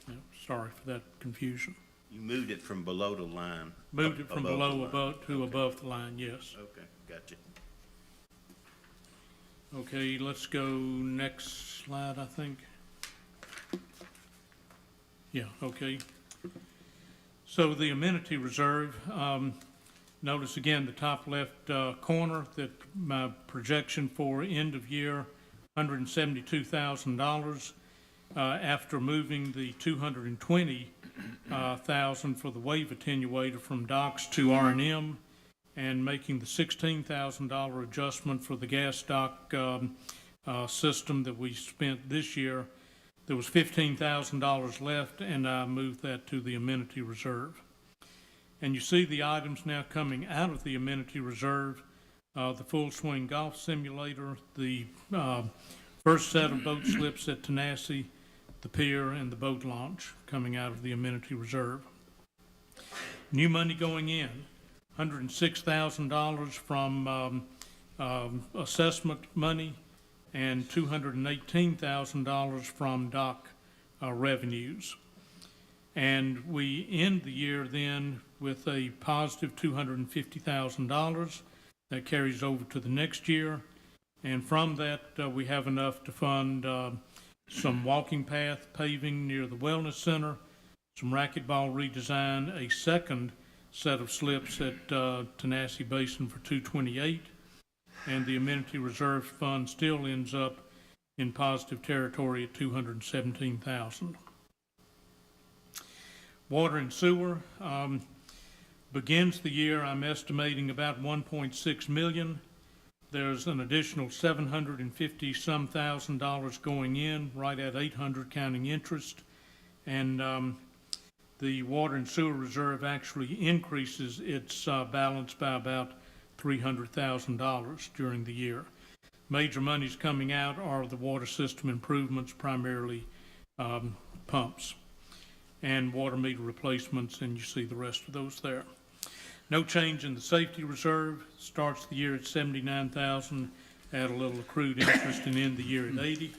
Yeah, sorry for that confusion. You moved it from below the line. Moved it from above the below line. above to above the line, yes. Okay, gotcha. Okay, let's go next slide, I think. Yeah, okay. So the amenity reserve, notice again the top left corner that my projection for end of year, $172,000. After moving the $220,000 for the wave attenuator from docks to R&M and making the $16,000 adjustment for the gas dock system that we spent this year, there was $15,000 left, and I moved that to the amenity reserve. And you see the items now coming out of the amenity reserve, the full swing golf simulator, the first set of boat slips at Tenassie, the pier, and the boat launch coming out of the amenity reserve. New money going in, $106,000 from assessment money and $218,000 from dock revenues. And we end the year then with a positive $250,000 that carries over to the next year. And from that, we have enough to fund some walking path paving near the Wellness Center, some racquetball redesign, a second set of slips at Tenassie Basin for $228, and the amenity reserve fund still ends up in positive territory at $217,000. Water and sewer begins the year, I'm estimating about $1.6 million. There's an additional $750-some thousand going in, right at $800 counting interest. And the water and sewer reserve actually increases its balance by about $300,000 during the year. Major monies coming out are the water system improvements, primarily pumps, and water meter replacements, and you see the rest of those there. No change in the safety reserve. Starts the year at $79,000, add a little accrued interest, and end the year at $80,000.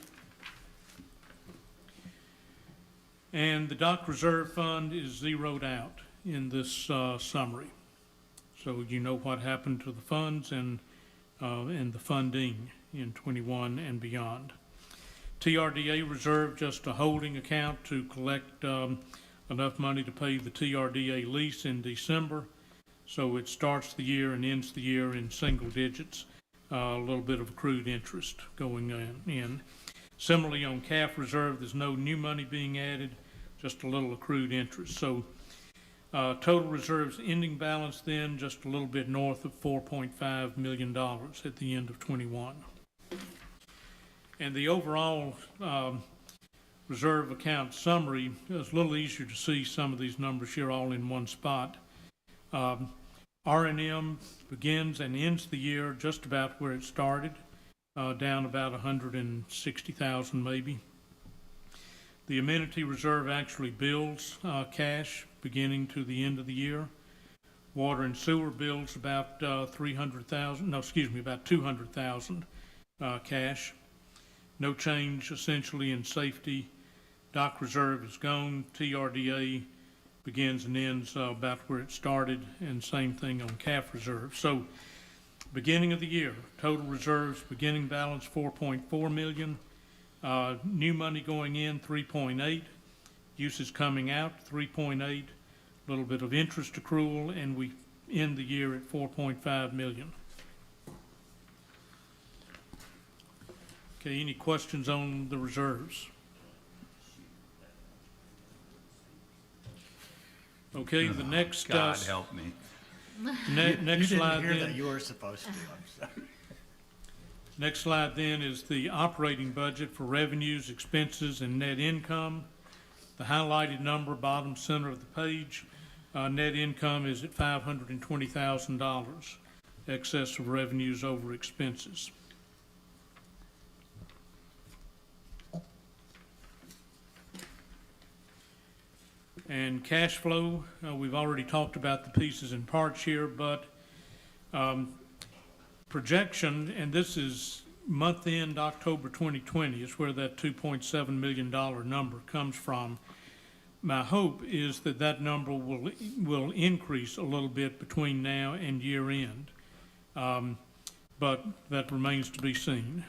And the dock reserve fund is zeroed out in this summary. So you know what happened to the funds and the funding in 21 and beyond. TRDA reserve, just a holding account to collect enough money to pay the TRDA lease in December. So it starts the year and ends the year in single digits, a little bit of accrued interest going in. Similarly, on CAF reserve, there's no new money being added, just a little accrued interest. So total reserves ending balance then just a little bit north of $4.5 million at the end of 21. And the overall reserve account summary is a little easier to see some of these numbers here all in one spot. R&M begins and ends the year just about where it started, down about 160,000 maybe. The amenity reserve actually builds cash beginning to the end of the year. Water and sewer builds about about 200,000 cash. No change essentially in safety. Dock reserve is gone. TRDA begins and ends about where it started, and same thing on CAF reserve. So beginning of the year, total reserves beginning balance $4.4 million. New money going in, 3.8. Uses coming out, 3.8. A little bit of interest accrual, and we end the year at 4.5 million. Okay, any questions on the reserves? Okay, the next. God help me. Next slide You didn't hear then. that, you were supposed to, I'm sorry. Next slide then is the operating budget for revenues, expenses, and net income. The highlighted number, bottom center of the page, net income is at $520,000, excess of revenues over expenses. And cash flow, we've already talked about the pieces and parts here, but projection, and this is month end October 2020, is where that $2.7 million number comes from. My hope is that that number will increase a little bit between now and year end, but that remains to be seen.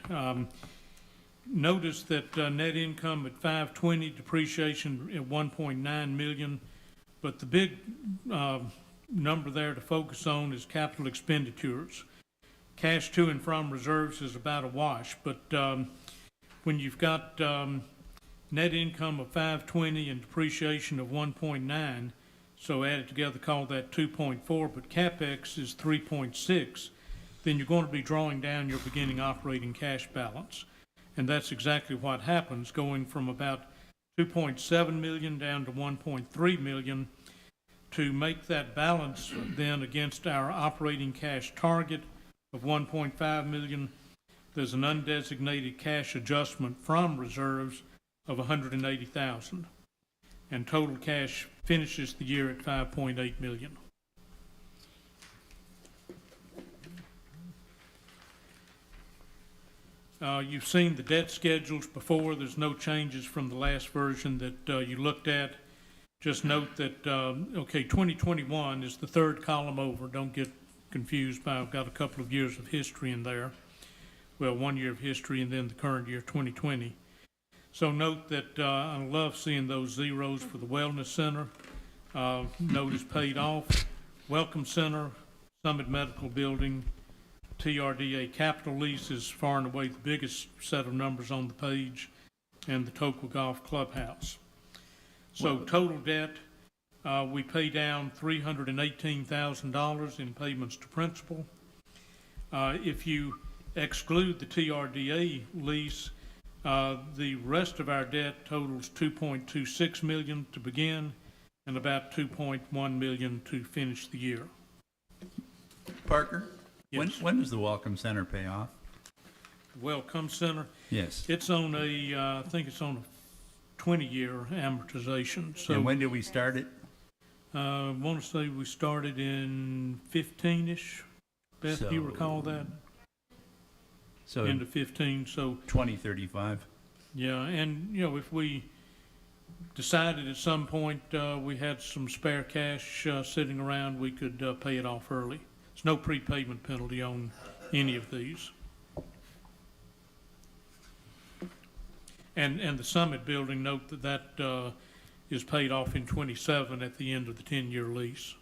Notice that net income at $520, depreciation at $1.9 million, but the big number there to focus on is capital expenditures. Cash to and from reserves is about a wash, but when you've got net income of $520 and depreciation of $1.9, so added together, call that 2.4, but CapEx is 3.6, then you're going to be drawing down your beginning operating cash balance. And that's exactly what happens, going from about 2.7 million down to 1.3 million. To make that balance then against our operating cash target of 1.5 million, there's an undesignated cash adjustment from reserves of 180,000, and total cash finishes the year at 5.8 million. You've seen the debt schedules before. There's no changes from the last version that you looked at. Just note that, okay, 2021 is the third column over. Don't get confused by, I've got a couple of years of history in there. Well, 1 year of history and then the current year, 2020. So note that I love seeing those zeros for the Wellness Center. Note is paid off. Welcome Center, Summit Medical Building, TRDA capital lease is far and away the biggest set of numbers on the page, and the Tokwa Golf Clubhouse. So total debt, we pay down $318,000 in payments to principal. If you exclude the TRDA lease, the rest of our debt totals $2.26 million to begin and about $2.1 million to finish the year. Parker? Yes. When does the Welcome Center pay off? Welcome Center, Yes. it's on a, I think it's on a 20-year amortization. So And when did we start it? I want to say we started in 15-ish. Beth, do you So- recall that? So End of 15, so, 2035? yeah, and, you know, if we decided at some point we had some spare cash sitting around, we could pay it off early. There's no prepayment penalty on any of these. And the Summit Building, note that that is paid off in 27 at the end of the 10-year lease.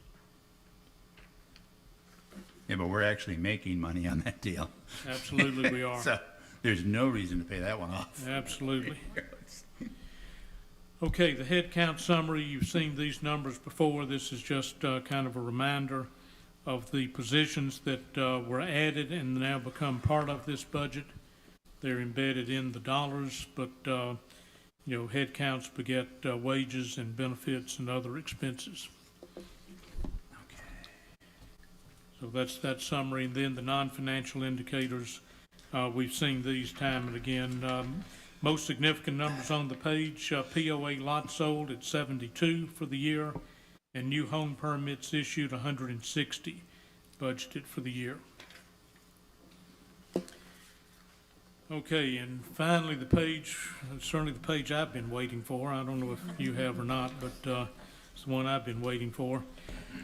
Yeah, but we're actually making money on that deal. Absolutely we are. So there's no reason to pay that one off. Absolutely. Okay, the head count summary, you've seen these numbers before. This is just kind of a reminder of the positions that were added and now become part of this budget. They're embedded in the dollars, but you know, head counts beget wages and benefits and other expenses. So that's that summary. And then the non-financial indicators, we've seen these time and again. Most significant numbers on the page, POA lots sold at 72 for the year, and new home permits issued 160 budgeted for the year. Okay, and finally the page, certainly the page I've been waiting for. I don't know if you have or not, but it's the one I've been waiting for.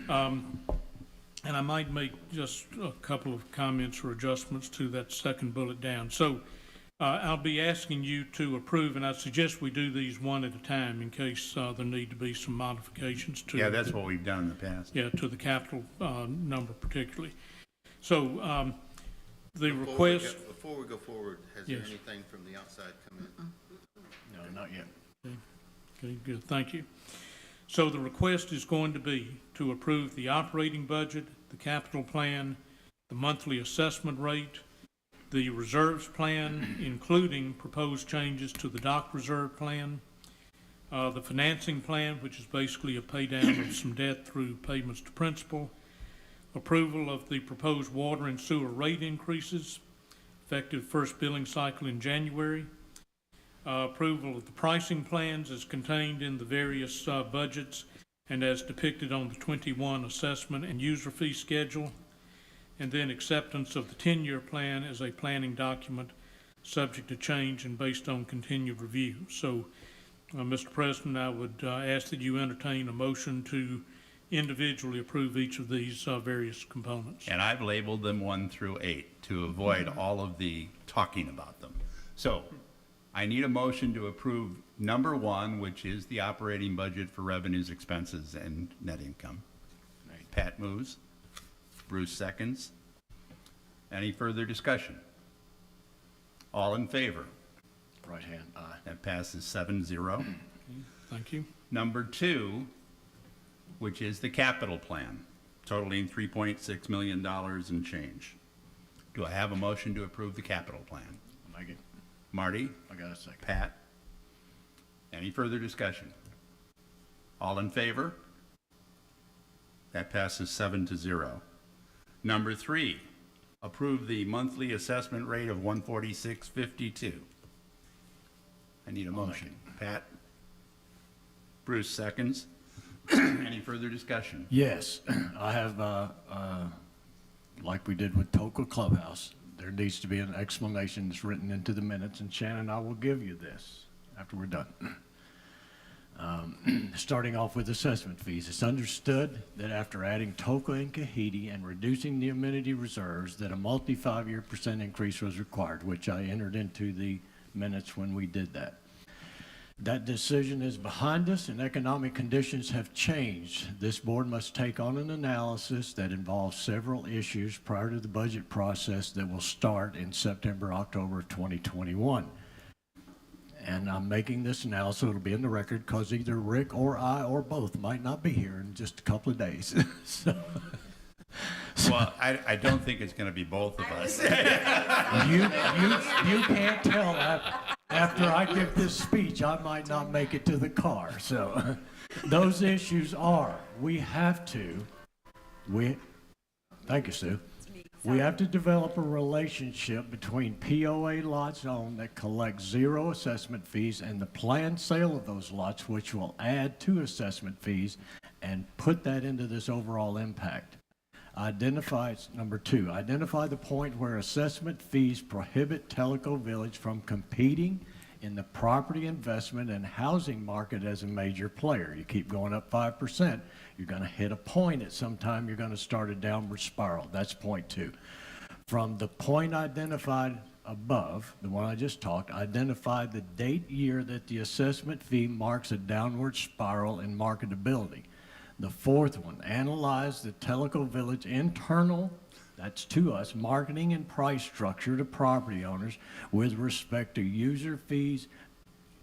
And I might make just a couple of comments or adjustments to that second bullet down. So I'll be asking you to approve, and I suggest we do these one at a time in case there need to be some modifications to. Yeah, that's what we've done in the past. Yeah, to the capital number particularly. So the request. Before we go forward, has there anything from the outside come in? No, not yet. Okay, good, thank you. So the request is going to be to approve the operating budget, the capital plan, the monthly assessment rate, the reserves plan, including proposed changes to the dock reserve plan, the financing plan, which is basically a pay down of some debt through payments to principal, approval of the proposed water and sewer rate increases, effective first billing cycle in January, approval of the pricing plans as contained in the various budgets and as depicted on the 21 assessment and user fee schedule, and then acceptance of the 10-year plan as a planning document subject to change and based on continued review. So, Mr. President, I would ask that you entertain a motion to individually approve each of these various components. And I've labeled them 1 through 8 to avoid all of the talking about them. So I need a motion to approve number 1, which is the operating budget for revenues, expenses, and net income. Pat moves. Bruce seconds. Any further discussion? All in favor? Right hand, aye. That passes 7-0. Thank you. Number 2, which is the capital plan, totaling $3.6 million and change. Do I have a motion to approve the capital plan? I'll make it. Marty? I got a second. Pat? Any further discussion? All in favor? That passes 7-0. Number 3, approve the monthly assessment rate of $146.52. I need a motion. Pat? Bruce seconds. Any further discussion? Yes, I have, like we did with Toka Clubhouse, there needs to be an explanation that's written into the minutes, and Shannon, I will give you this after we're done. Starting off with assessment fees, it's understood that after adding Toka and Kahiti and reducing the amenity reserves, that a multi-5-year % increase was required, which I entered into the minutes when we did that. That decision is behind us and economic conditions have changed. This board must take on an analysis that involves several issues prior to the budget process that will start in September, October of 2021. And I'm making this analysis, it'll be in the record, because either Rick or I or both might not be here in just a couple of days. Well, I don't think it's going to be both of us. You can't tell that. After I give this speech, I might not make it to the car. So those issues are, thank you, Sue. We have to develop a relationship between POA lots owned that collect 0 assessment fees and the planned sale of those lots, which will add to assessment fees and put that into this overall impact. Number 2, identify the point where assessment fees prohibit Tellico Village from competing in the property investment and housing market as a major player. You keep going up 5%, you're going to hit a point at some time, you're going to start a downward spiral. That's point 2. From the point identified above, the one I just talked, identify the date year that the assessment fee marks a downward spiral in marketability. The 4th one, analyze the Tellico Village internal, that's to us, marketing and price structure to property owners with respect to user fees,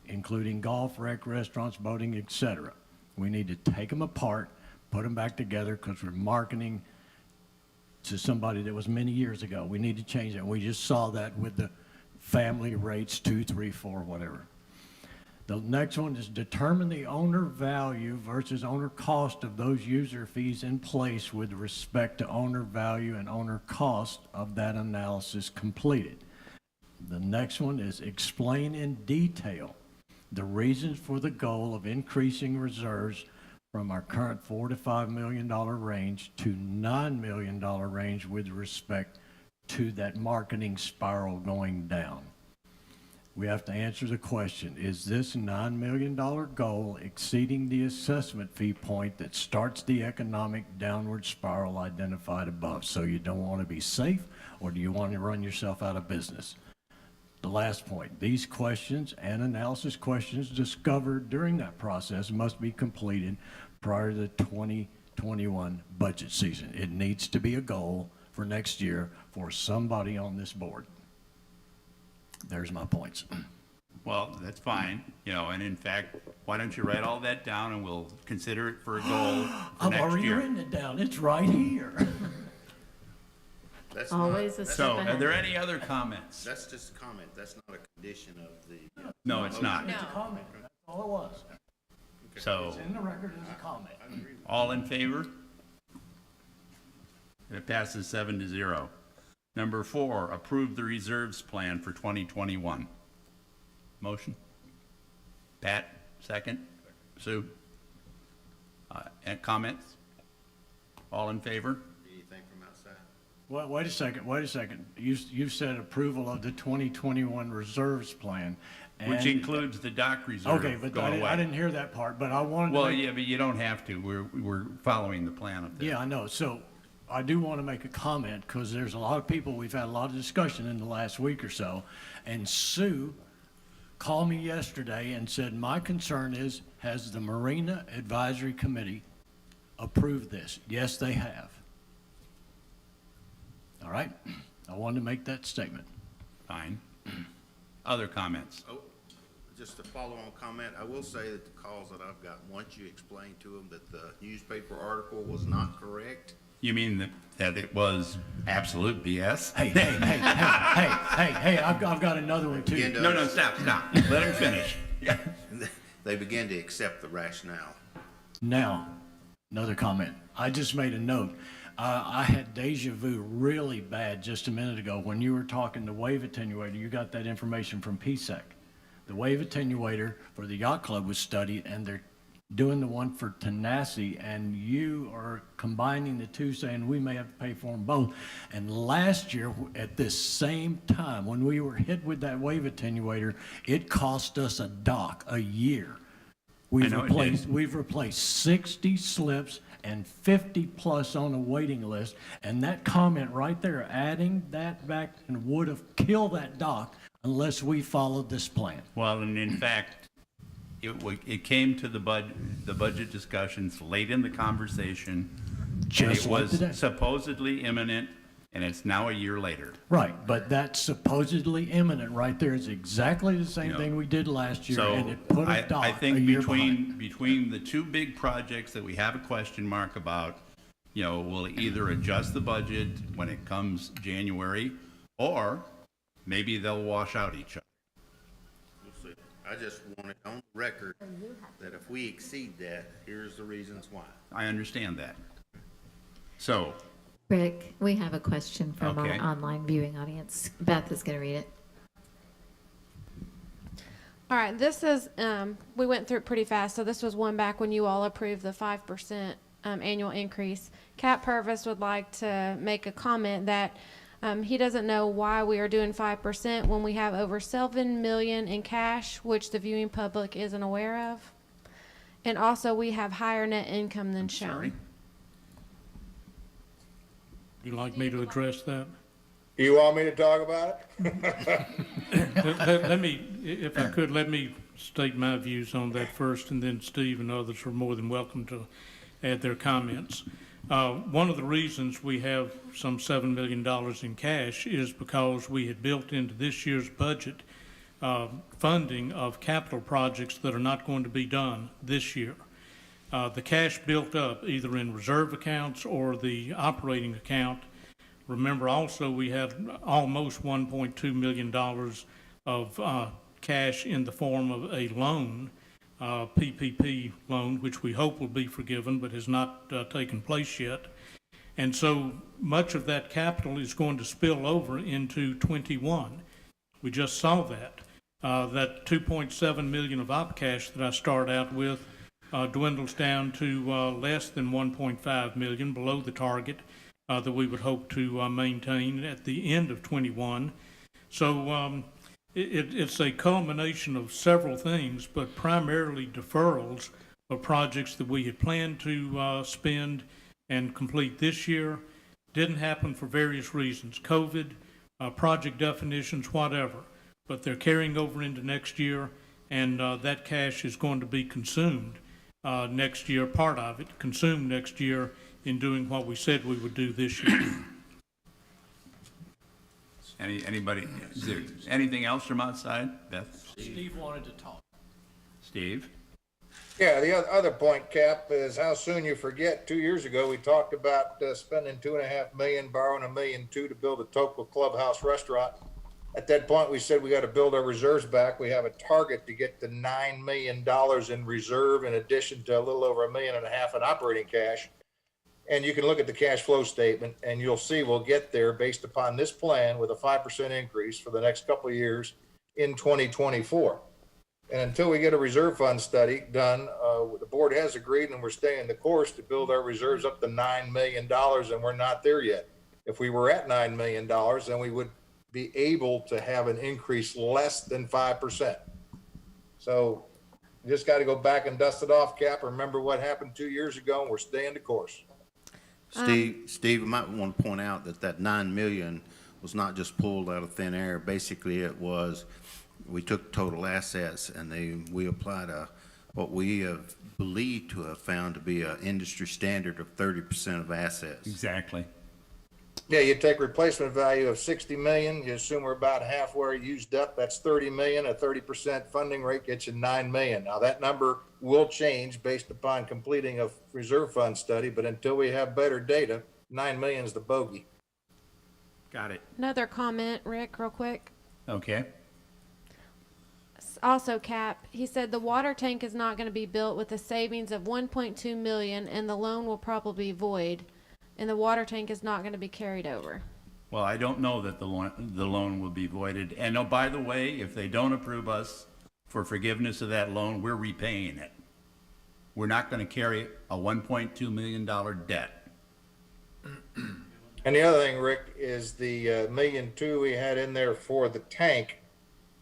including golf, rec, restaurants, boating, etc. We need to take them apart, put them back together, because we're marketing to somebody that was many years ago. We need to change that. We just saw that with the family rates 2, 3, 4, whatever. The next one is determine the owner value versus owner cost of those user fees in place with respect to owner value and owner cost of that analysis completed. The next one is explain in detail the reasons for the goal of increasing reserves from our current $4 to $5 million range to $9 million range with respect to that marketing spiral going down. We have to answer the question, is this $9 million goal exceeding the assessment fee point that starts the economic downward spiral identified above? So you don't want to be safe, or do you want to run yourself out of business? The last point, these questions and analysis questions discovered during that process must be completed prior to the 2021 budget season. It needs to be a goal for next year for somebody on this board. There's my points. Well, that's fine, and in fact, why don't you write all that down and we'll consider it for a goal for I've next already year. written it down. It's right here. That's Always not- a step So, are ahead. there any other comments? That's just a comment. That's not a condition of the. No, it's not. It's a comment, that's all it was. So, It's in the record as a comment. all in favor? It passes 7-0. Number 4, approve the reserves plan for 2021. Motion? Pat, second? Sue? And comments? All in favor? Anything from outside? Well, wait a second. You said approval of the 2021 reserves plan. Which and- includes the dock reserve Okay, but going away. I didn't hear that part, but I wanted to. Well, make- yeah, but you don't have to. We're following the plan up there. Yeah, I know. So I do want to make a comment because there's a lot of people, we've had a lot of discussion in the last week or so. And Sue called me yesterday and said, my concern is, has the Marina Advisory Committee approved this? Yes, they have. All right? I wanted to make that statement. Fine. Other comments? Oh, just a follow-on comment, I will say that the calls that I've gotten, once you explain to them that the newspaper article was not correct. You mean that it was absolute BS? Hey, I've got another one too. No, stop. Let him finish. They begin to accept the rationale. Now, another comment. I just made a note. I had deja vu really bad just a minute ago when you were talking the wave attenuator. You got that information from PSEC. The wave attenuator for the yacht club was studied, and they're doing the one for Tenacity, and you are combining the two, saying we may have to pay for them both. And last year, at this same time, when we were hit with that wave attenuator, it cost us a dock a year. We've replaced 60 slips and 50 plus on a waiting list, and that comment right there, adding that back, and would have killed that dock unless we followed this plan. Well, and in fact, it came to the budget discussions late in the conversation. Just and it like was today. supposedly imminent, and it's now a year later. Right, but that supposedly imminent right there is exactly the same Yeah. thing we did last year, So and it put a I dock a think year behind. between the two big projects that we have a question mark about, we'll either adjust the budget when it comes January, or maybe they'll wash out each other. We'll see. I just want it on record that if we exceed that, here's the reasons why. I understand that. So, Rick, we have a question from Okay. our online viewing audience. Beth is going to read it. All right, this is, we went through it pretty fast, so this was one back when you all approved the 5% annual increase. Cat Purvis would like to make a comment that he doesn't know why we are doing 5% when we have over $7 million in cash, which the viewing public isn't aware of. And also, we have higher net income than shown. sorry. You'd like me to address that? You want me to talk about it? Let me, if I could, let me state my views on that first, and then Steve and others are more than welcome to add their comments. One of the reasons we have some $7 million in cash is because we had built into this year's budget funding of capital projects that are not going to be done this year. The cash built up either in reserve accounts or the operating account. Remember also, we had almost $1.2 million of cash in the form of a loan, PPP loan, which we hope will be forgiven, but has not taken place yet. And so much of that capital is going to spill over into 21. We just saw that. That 2.7 million of op cash that I start out with dwindles down to less than 1.5 million, below the target that we would hope to maintain at the end of 21. So it's a culmination of several things, but primarily deferrals of projects that we had planned to spend and complete this year. Didn't happen for various reasons, COVID, project definitions, whatever. But they're carrying over into next year, and that cash is going to be consumed next year, part of it, consumed next year in doing what we said we would do this year. Anybody, is there anything else from outside? Beth? Steve wanted to talk. Steve? Yeah, the other point, Cap, is how soon you forget. 2 years ago, we talked about spending $2.5 million, borrowing $1.2 million to build a Tocqueville Clubhouse restaurant. At that point, we said we got to build our reserves back. We have a target to get to $9 million in reserve, in addition to a little over $1.5 million in operating cash. And you can look at the cash flow statement, and you'll see we'll get there based upon this plan with a 5% increase for the next couple of years in 2024. And until we get a reserve fund study done, the board has agreed, and we're staying the course to build our reserves up to $9 million, and we're not there yet. If we were at $9 million, then we would be able to have an increase less than 5%. So you just got to go back and dust it off, Cap. Remember what happened 2 years ago, and we're staying the course. Steve, you might want to point out that 9 million was not just pulled out of thin air. Basically, it was, we took total assets and we applied what we have believed to have found to be an industry standard of 30% of assets. Exactly. Yeah, you take replacement value of 60 million, you assume we're about halfway used up, that's 30 million, a 30% funding rate gets you 9 million. Now that number will change based upon completing a reserve fund study, but until we have better data, 9 million is the bogey. Got it. Another comment, Rick, real quick. Okay. Also, Cap, he said the water tank is not going to be built with a savings of 1.2 million, and the loan will probably be void, and the water tank is not going to be carried over. Well, I don't know that the loan will be voided. And oh, by the way, if they don't approve us for forgiveness of that loan, we're repaying it. We're not going to carry a $1.2 million debt. And the other thing, Rick, is the $1.2 million we had in there for the tank.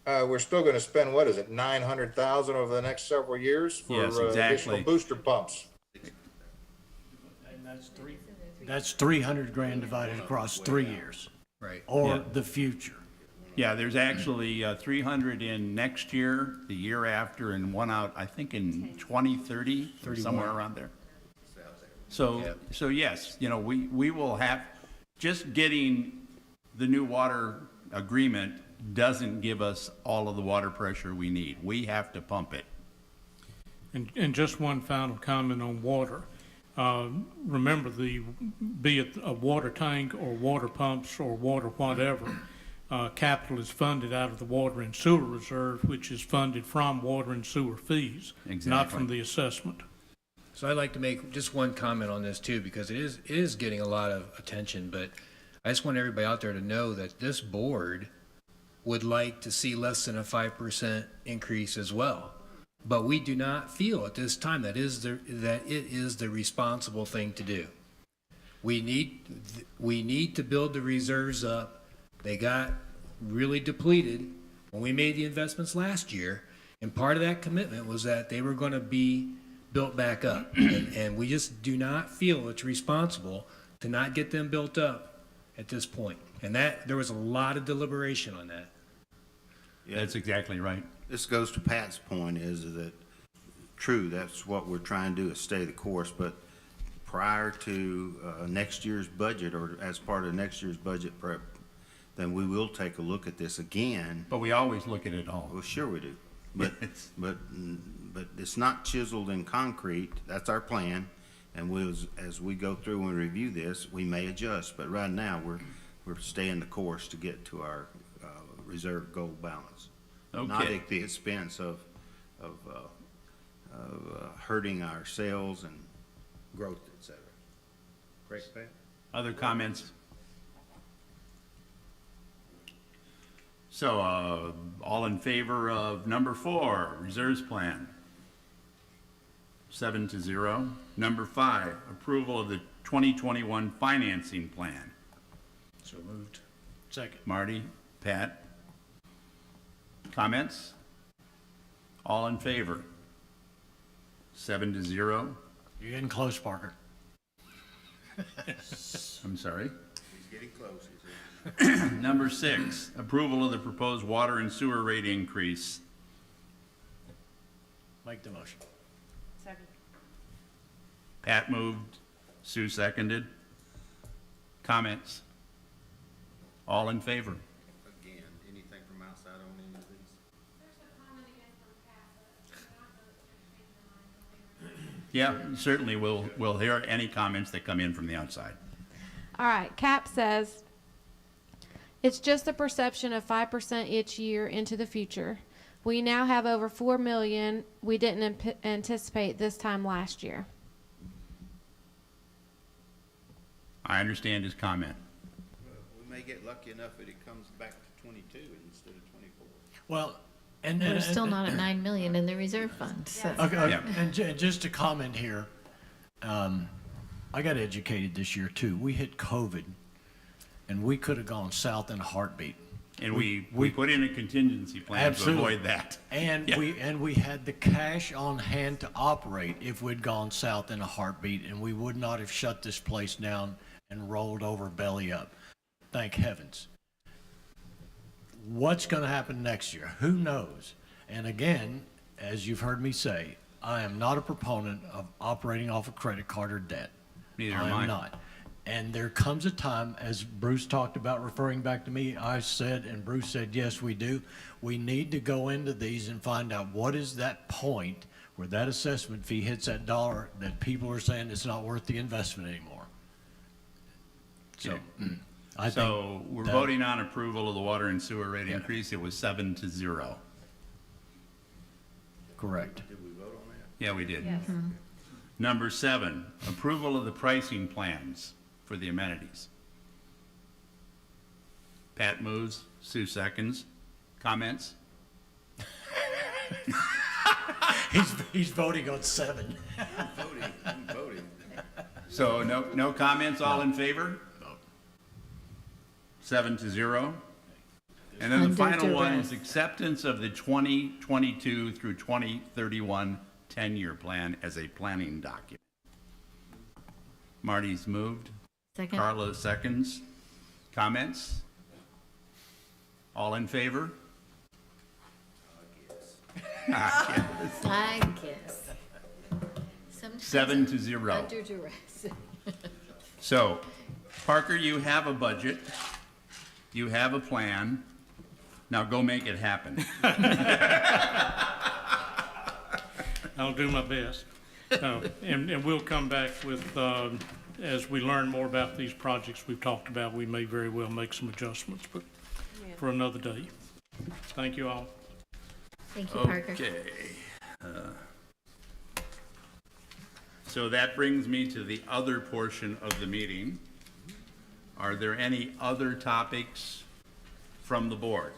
We're still going to spend, what is it, $900,000 over the next several years for Yes, exactly. additional booster pumps. And that's 300 grand divided across 3 years. Right. Or Yeah. the future. Yeah, there's actually 300 in next year, the year after, and one out, I think, in 2030, somewhere around there. So yes, you know, we will have, just getting the new water agreement doesn't give us all of the water pressure we need. We have to pump it. And just one final comment on water. Remember, be it a water tank or water pumps or water whatever, capital is funded out of the water and sewer reserve, which is funded from water and sewer fees, not from the assessment. So I'd like to make just one comment on this too, because it is getting a lot of attention, but I just want everybody out there to know that this board would like to see less than a 5% increase as well. But we do not feel at this time that it is the responsible thing to do. We need to build the reserves up. They got really depleted when we made the investments last year, and part of that commitment was that they were going to be built back up. And we just do not feel it's responsible to not get them built up at this point. And that there was a lot of deliberation on that. Yeah, That's exactly right. this goes to Pat's point, is that true, that's what we're trying to do, is stay the course, but prior to next year's budget, or as part of next year's budget prep, then we will take a look at this again. But we always look at it all. Well, sure we do, but it's not chiseled in concrete. That's our plan, and as we go through and review this, we may adjust. But right now, we're staying the course to get to our reserve goal balance, not at the expense of hurting our sales and growth, et cetera. Great, Pat. Other comments? So, all in favor of number 4, reserves plan? 7-0. Number 5, approval of the 2021 financing plan. So moved. Second. Marty, Pat? Comments? All in favor? 7-0. You're getting close, Parker. I'm sorry. He's getting close. Number 6, approval of the proposed water and sewer rate increase. Make the motion. Second. Pat moved, Sue seconded. Comments? All in favor? Again, anything from outside on any of these? Yeah, certainly we'll hear any comments that come in from the outside. All right, Cap says, it's just a perception of 5% each year into the future. We now have over 4 million we didn't anticipate this time last year. I understand his comment. We may get lucky enough that it comes back to 22 instead of 24. Well, and. We're still not at 9 million in the reserve fund, so. Okay, Yeah. and just to comment here, I got educated this year too. We hit COVID, and we could have gone south in a heartbeat. And we put in a contingency plan to Absolutely. avoid that. And Yeah. we had the cash on hand to operate if we'd gone south in a heartbeat, and we would not have shut this place down and rolled over belly up. Thank heavens. What's going to happen next year? Who knows? And again, as you've heard me say, I am not a proponent of operating off a credit card or debt. Neither I am I. am not. And there comes a time, as Bruce talked about, referring back to me, I said, and Bruce said, yes, we do. We need to go into these and find out what is that point where that assessment fee hits that dollar that people are saying it's not worth the investment anymore. So, Okay. I So think we're that- voting on approval of the water and sewer rate increase. It was 7-0. Correct. Did we vote on that? Yeah, we did. Yes. Number 7, approval of the pricing plans for the amenities. Pat moves, Sue seconds. Comments? He's voting on 7. I'm voting. So no comments, all in favor? 7-0. And then the Under final one is duress. acceptance of the 2022 through 2031 10-year plan as a planning document. Marty's moved. Second. Carlos seconds. Comments? All in favor? I guess. Sometimes 7-0. under duress. So, Parker, you have a budget. You have a plan. Now go make it happen. I'll do my best. And we'll come back with, as we learn more about these projects we've talked about, we may very well make some adjustments, but for another day. Thank you all. Thank you, Parker. Okay. So that brings me to the other portion of the meeting. Are there any other topics from the board?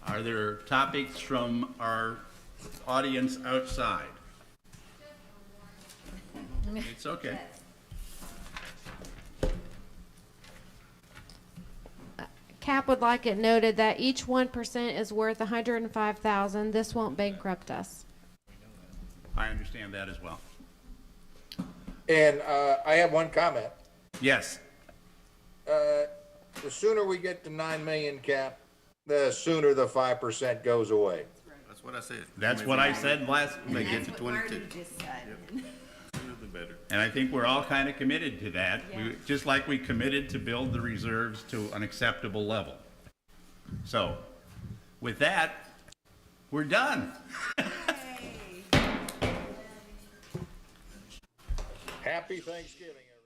Are there topics from our audience outside? It's okay. Cap would like it noted that each 1% is worth $105,000. This won't bankrupt us. I understand that as well. And I have one comment. Yes. The sooner we get to 9 million cap, the sooner the 5% goes away. That's what I said. That's what I said last, They get to That's what 22. Marty just said. Sooner the better. and I think we're all kind of committed to that. Just like we committed to build the reserves to an acceptable level. So, with that, we're done. Happy Thanksgiving, everyone.